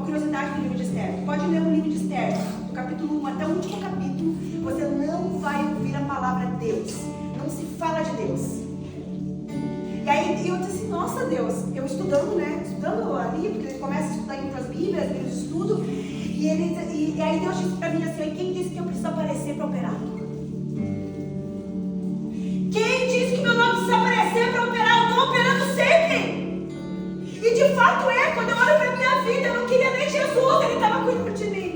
curiosidade do livro de Esther. Pode ler o livro de Esther, do capítulo 1 até o último capítulo. Você não vai ouvir a palavra de Deus. Não se fala de Deus. E aí eu disse assim, nossa Deus, eu estudando, né? Estudando ali, porque ele começa a estudar em outras bíblias, livros de estudo. E aí Deus disse para mim assim, quem disse que eu preciso aparecer para operar? Quem disse que meu nome precisa aparecer para operar? Eu estou operando sempre. E de fato é, quando eu olho para a minha vida, eu não queria nem Jesus, Ele estava cuidando de mim.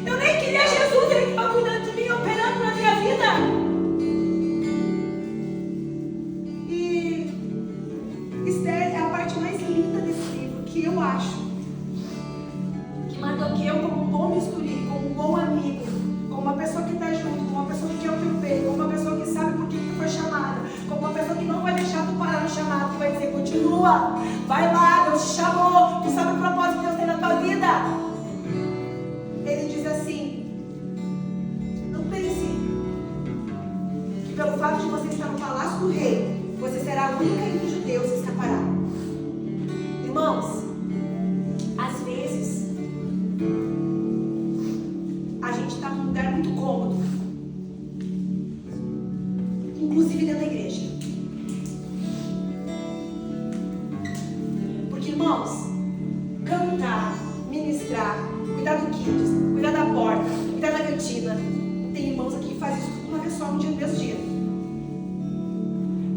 Eu nem queria Jesus, Ele estava cuidando de mim, operando na minha vida. E Esther é a parte mais linda desse livro, que eu acho. Que Mardoqueu, como um bom bisturi, como um bom amigo, como uma pessoa que está junto, como uma pessoa que quer o teu bem, como uma pessoa que sabe por que tu foi chamada, como uma pessoa que não vai deixar tu parar no chamado, que vai dizer, continua, vai lá, Deus te chamou, tu sabe o propósito que Deus tem na tua vida. Ele diz assim, não pense que pelo fato de você estar no palácio do rei, você será a única entre os judeus que escapará. Irmãos, às vezes a gente está num lugar muito cômodo, inclusive dentro da igreja. Porque, irmãos, cantar, ministrar, cuidar do kids, cuidar da porta, cuidar da cantina. Tem irmãos aqui que fazem isso tudo uma vez só, no dia do mesmo dia.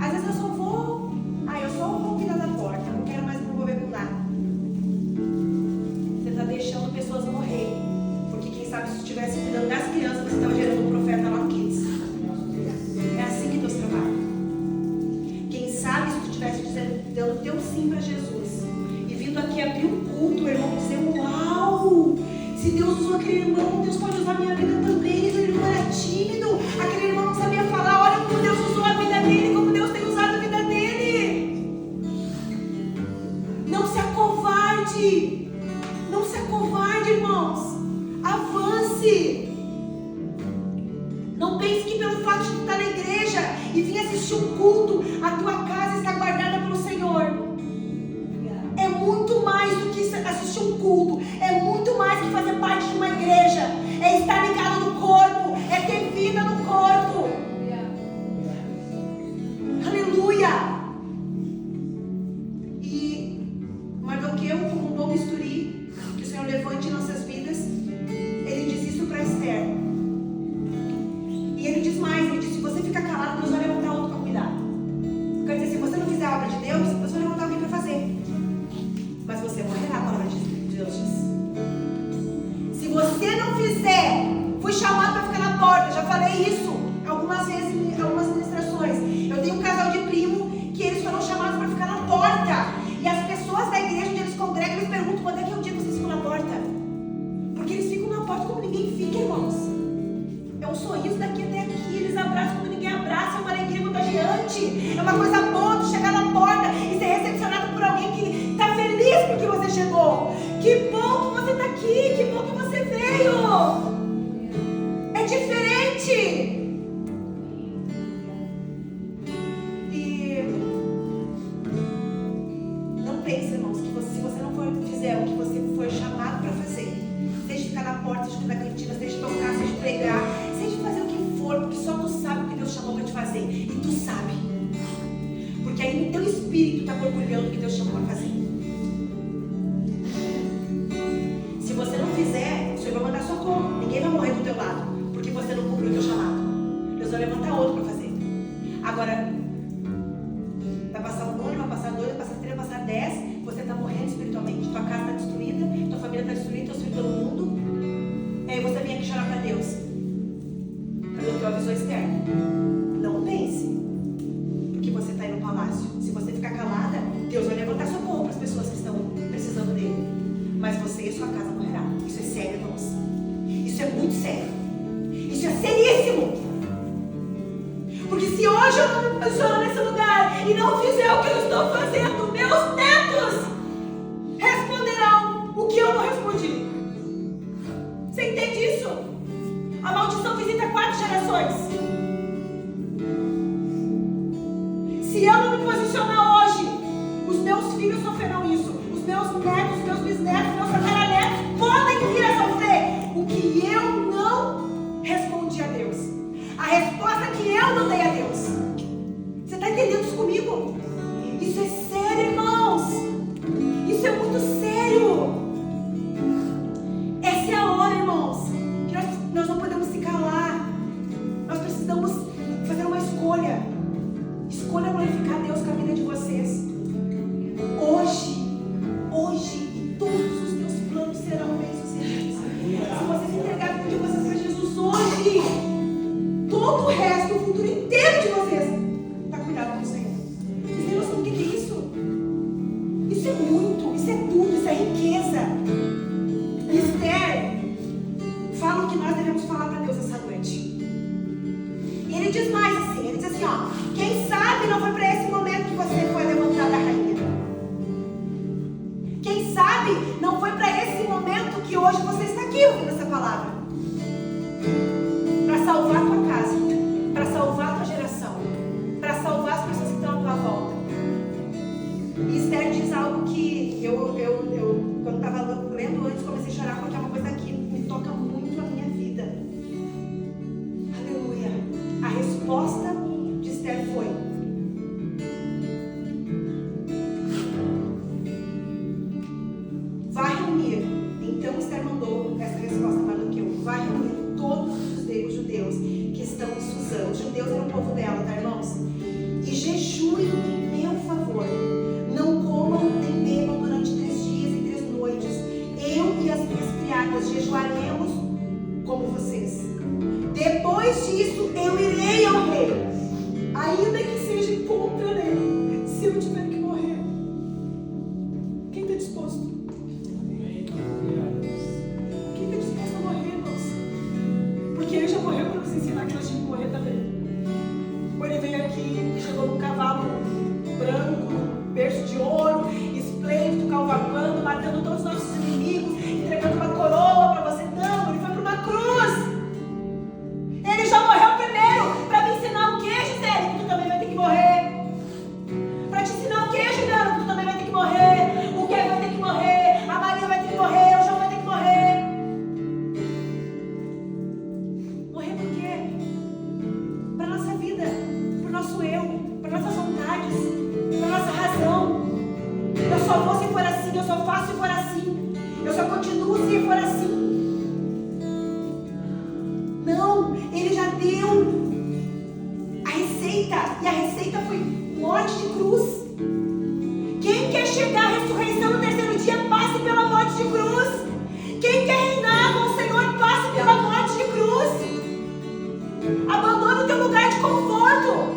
Às vezes eu só vou cuidar da porta, não quero mais me envolver com nada. Você está deixando pessoas morrer. Porque quem sabe se tu estivesse cuidando das crianças, você estava gerando um profeta lá no kids. É assim que Deus trabalha. Quem sabe se tu estivesse dando teu sim para Jesus e vindo aqui abrir um culto, o irmão dizer, uau! Se Deus usou aquele irmão, Deus pode usar a minha vida também. Aquele irmão era tímido, aquele irmão não sabia falar. Olha como Deus usou a vida dele, como Deus tem usado a vida dele. pode. Não se acovarde, irmãos. Avance. Não pense que pelo fato de tu estar na igreja e vir assistir um culto, a tua casa está guardada pelo Senhor. É muito mais do que assistir um culto. É muito mais que fazer parte de uma igreja. É estar ligado no corpo. É ter vida no corpo. Aleluia. E Mardoqueu, como um bom bisturi que o Senhor levante em nossas vidas, ele diz isso para Esther. E ele diz mais, ele diz: se você ficar calado, Deus vai levantar outro para cuidar. Quer dizer, se você não fizer a obra de Deus, Deus vai levantar alguém para fazer. Mas você morrerá, a palavra de Deus diz. Se você não fizer, fui chamado para ficar na porta. Já falei isso algumas vezes em algumas ministrações. Eu tenho um casal de primo que eles foram chamados para ficar na porta. E as pessoas da igreja onde eles congregam, eles perguntam: quando é que é o dia que vocês ficam na porta? Porque eles ficam na porta como ninguém fica, irmãos. É um sorriso daqui até aqui. Eles abraçam quando ninguém abraça. É uma alegria contagiante. É uma coisa boa tu chegar na porta e ser recepcionado por alguém que está feliz porque você chegou. Que bom que você está aqui. Que bom que você veio. É diferente. E não pense, irmãos, que se você não fizer o que você foi chamado para fazer, seja ficar na porta, seja ficar na cantina, seja tocar, seja pregar, seja fazer o que for, porque só tu sabe o que Deus chamou para te fazer. E tu sabe. Porque aí no teu espírito está borbulhando o que Deus chamou para fazer. Se você não fizer, o Senhor vai mandar socorro. Ninguém vai morrer do teu lado, porque você não cumpriu o teu chamado. Deus vai levantar outro para fazer. Agora, vai passar um ano, vai passar 2, vai passar 3, vai passar 10. Você está morrendo espiritualmente. Tua casa está destruída, tua família está destruída, teus filhos, todo mundo. E aí você vem aqui chorar para Deus. Pelo que avisou Esther. Não pense, porque você está aí no palácio. Se você ficar calada, Deus vai levantar socorro para as pessoas que estão precisando dele. Mas você e sua casa morrerá. Isso é sério, irmãos. Isso é muito sério. Isso é seríssimo. Porque se hoje eu não me posiciono nesse lugar e não fizer o que eu estou fazendo, meus netos responderão o que eu não respondi. Você entende isso? A maldição visita 4 gerações. Se eu não me posicionar hoje, os meus filhos sofrerão isso. Os meus netos, os meus bisnetos, meus tataranetos podem vir a sofrer o que eu não respondi a Deus. A resposta que eu não dei a Deus. Você está entendendo isso comigo? Isso é sério, irmãos. Isso é muito sério. Essa é a hora, irmãos, que nós não podemos se calar. Nós precisamos fazer uma escolha. Escolha glorificar Deus com a vida de vocês. Hoje, todos os teus planos serão bem-sucedidos. Se vocês entregarem a vida de vocês para Jesus hoje, todo o resto, o futuro inteiro de vocês está cuidado do Senhor. Vocês têm noção do que é isso? Isso é muito, isso é tudo, isso é riqueza. Esther fala o que nós devemos falar para Deus essa noite. E ele diz mais assim, ele diz assim, ó: quem sabe não foi para esse momento que você foi levantada a rainha. Quem sabe não foi para esse momento que hoje você está aqui ouvindo essa palavra. Para salvar a tua casa, para salvar a tua geração, para salvar as pessoas que estão à tua volta. E Esther diz algo que eu quando estava lendo antes, comecei a chorar, porque é uma coisa que me toca muito a minha vida. Aleluia. A resposta de Esther foi: vai reunir. Então Esther mandou essa resposta para Mardoqueu: vai reunir todos os judeus que estão em Suzã. Os judeus eram o povo dela, tá, irmãos? E jejuem em meu favor. Não comam nem bebam durante 3 dias e 3 noites. Eu e as minhas criadas jejuaremos como vocês. Depois disso, eu irei ao rei, ainda que seja contra ele, se eu tiver que morrer. Quem está disposto? Quem está disposto a morrer, irmãos? Porque ele já morreu para nos ensinar que nós tínhamos que morrer também. Ou ele veio aqui, chegou num cavalo branco, berço de ouro, esplêndido, cavalgando, matando todos se for assim, eu só faço se for assim, eu só continuo se for assim. Não, ele já deu a receita, e a receita foi morte de cruz. Quem quer chegar à ressurreição no terceiro dia, passe pela morte de cruz. Quem quer reinar com o Senhor, passe pela morte de cruz. Abandone o teu lugar de conforto.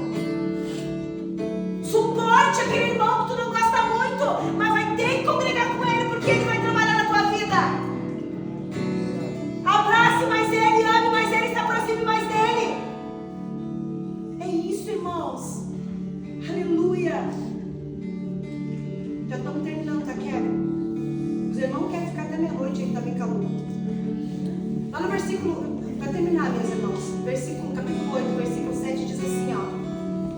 Suporte aquele irmão que tu não gosta muito, mas vai ter que congregar com ele, porque ele vai trabalhar na tua vida. Abrace mais ele, ame mais ele, se aproxime mais dele. É isso, irmãos. Aleluia. Já estamos terminando, tá, Kevin? Os irmãos querem ficar até meia-noite aí, tá bem calor. Lá no versículo, para terminar, meus irmãos, capítulo 8, versículo 7 diz assim, ó.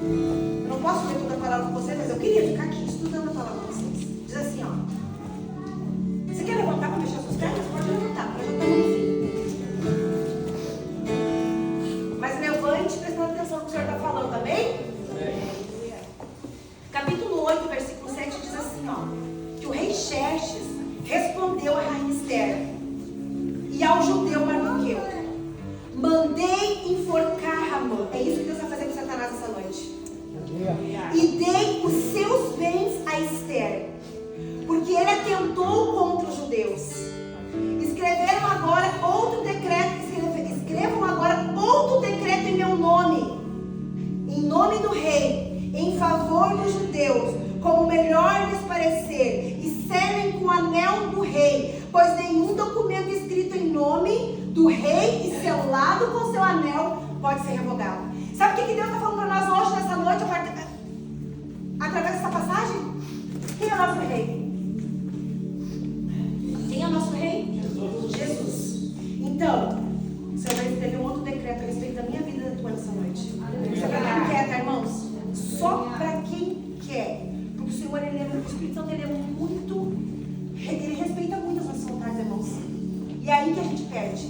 Eu não posso ler toda a palavra com vocês, mas eu queria ficar aqui estudando a palavra com vocês. Diz assim, ó. Você quer levantar para fechar suas pernas? Pode levantar, nós já estamos no fim. Mas levante prestando atenção no que o Senhor está falando, amém? Capítulo 8, versículo 7 diz assim, ó. Que o rei Xerxes respondeu à rainha Esther e ao judeu Mardoqueu: mandei enforcar Ramã. É isso que Deus vai fazer com Satanás essa noite. E dei os seus bens a Esther, porque ele atentou contra os judeus. Escrevam agora outro decreto em meu nome, em nome do rei, em favor dos judeus, como melhor lhes parecer, e selem com o anel do rei, pois nenhum documento escrito em nome do rei e selado com seu anel pode ser revogado. Sabe o que Deus está falando para nós hoje, nessa noite, através dessa passagem? Quem é o nosso rei? Quem é o nosso rei? Jesus. Então, o Senhor vai escrever um outro decreto a respeito da minha vida e da tua nessa noite. Só para quem quer, tá, irmãos? Só para quem quer. Porque o Senhor, o Espírito Santo, ele é muito... Ele respeita muito as nossas vontades, irmãos. E é aí que a gente perde.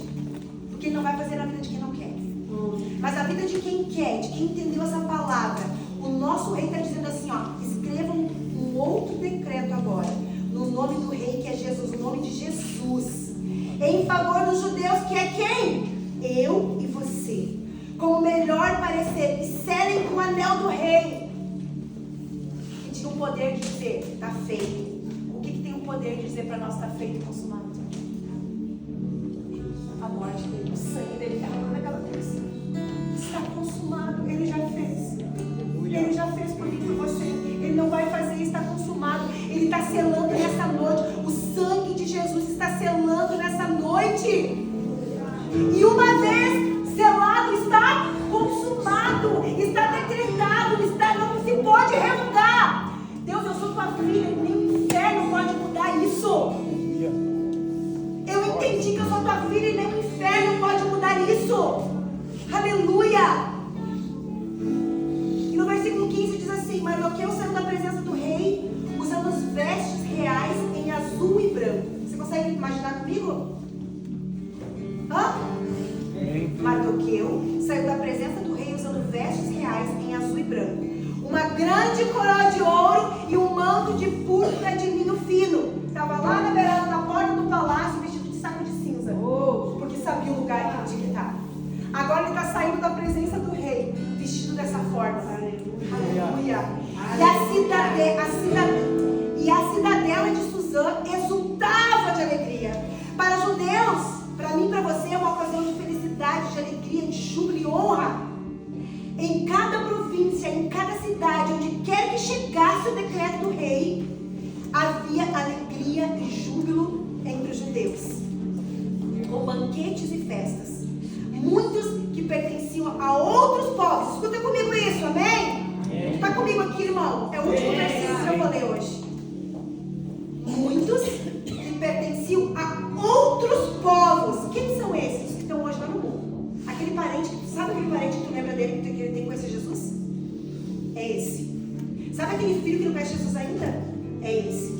Porque ele não vai fazer na vida de quem não quer. Mas a vida de quem quer, de quem entendeu essa palavra, o nosso rei está dizendo assim, ó, escrevam um outro decreto agora, no nome do rei que é Jesus, no nome de Jesus, em favor dos judeus, que é quem? Eu e você, como melhor parecer, e selem com o anel do rei, que tinha o poder de dizer, está feito. O que tem o poder de dizer para nós, está feito e consumado? A morte dele, o sangue dele derramando naquela cruz. Está consumado, ele já fez. Ele já fez por mim e por você. Ele não vai fazer, está consumado. Ele está selando nessa noite. O sangue de Jesus está selando nessa noite. E uma vez selado, está consumado, está decretado, não se pode revogar. Deus, eu sou tua filha, nem o inferno pode mudar isso. Eu entendi que eu sou tua filha e nem o inferno pode mudar isso. Aleluia! E no versículo 15 diz assim: Mardoqueu saiu da presença do rei, usando as vestes reais em azul e branco. Você consegue imaginar comigo? Hã? Mardoqueu saiu da presença do rei usando vestes reais em azul e branco, uma grande coroa de ouro e um manto de púrpura de linho fino. Estava lá na beirada da porta do palácio, vestido de saco de cinza, porque sabia o lugar que ele tinha que estar. Agora ele está saindo da presença do rei, vestido dessa forma. Aleluia. E a cidadela de Suzã exultava de alegria. Para os judeus, para mim e para você, é uma ocasião de felicidade, de alegria, de júbilo e honra. Em cada província, em cada cidade, onde quer que chegasse o decreto do rei, havia alegria e júbilo entre os judeus, com banquetes e festas. Muitos que pertenciam a outros povos, escuta comigo isso, amém? Está comigo aqui, irmão? É o último versículo que eu vou ler hoje. Muitos que pertenciam a outros povos. Quem são esses que estão hoje lá no mundo? Aquele parente, sabe aquele parente que tu lembra dele, que ele tem que conhecer Jesus? É esse. Sabe aquele filho que não conhece Jesus ainda? É esse.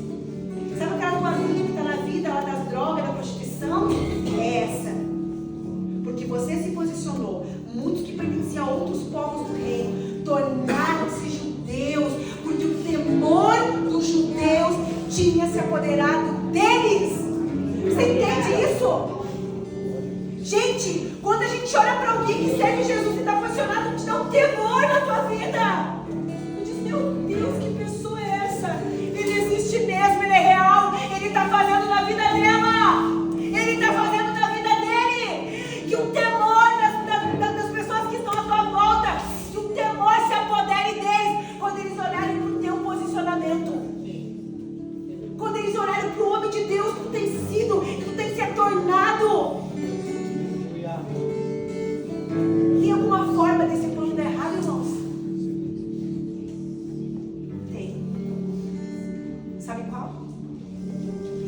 Sabe aquela tua filha que está na vida lá das drogas, da prostituição? É essa. Porque você se posicionou. Muitos que pertenciam a outros povos do reino tornaram-se judeus, porque o temor dos judeus tinha se apoderado deles. Você entende isso? Gente, quando a gente olha para alguém que serve Jesus e está apaixonado, te dá um temor na tua vida. Tu diz, meu Deus, que pessoa é essa? Ele existe mesmo, ele é real, ele está fazendo na vida dela, ele está fazendo na vida dele. Que o temor das pessoas que estão à tua volta, que o temor se apodere deles quando eles olharem para o teu posicionamento. Quando eles olharem para o homem de Deus que tu tem sido, que tu tem se tornado. Tem alguma forma desse plano dar errado, irmãos? Tem. Sabe qual?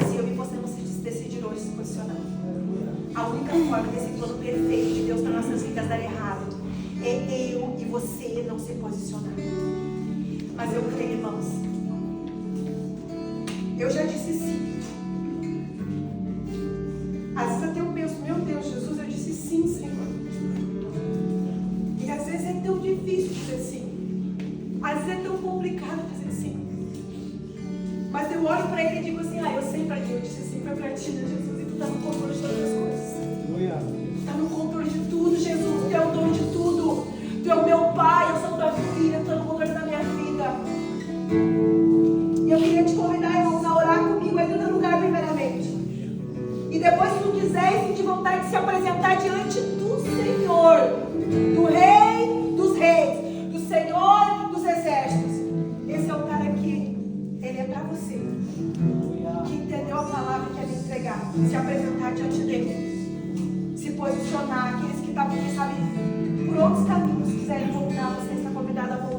Se eu e você não se decidir hoje se posicionar, a única forma desse plano perfeito de Deus para nossas vidas dar errado é eu e você não se posicionar. Mas eu creio, irmãos. Eu já disse sim. Às vezes até eu penso, meu Deus, Jesus, eu disse sim, Senhor. E às vezes é tão difícil dizer sim. Às vezes é tão complicado dizer sim. Mas eu olho para ele e digo assim, eu sei para quem eu disse sim, foi para ti, né, Jesus? E tu está no controle de todas as coisas. Tu está no controle de tudo, Jesus. Tu é o dono de tudo. Tu é o meu pai, eu sou tua filha, tu está no controle da minha vida. E eu queria te convidar, irmãos, a orar comigo aí no lugar primeiramente. E depois, se tu quiser e sentir vontade de se apresentar diante do Senhor, do Rei dos Reis, do Senhor dos Exércitos. Esse é o cara que ele é para você, que entendeu a palavra e quer me entregar, se apresentar diante dele, se posicionar. Aqueles que estavam, quem sabe, por outros caminhos quiserem voltar, você está convidado a voltar.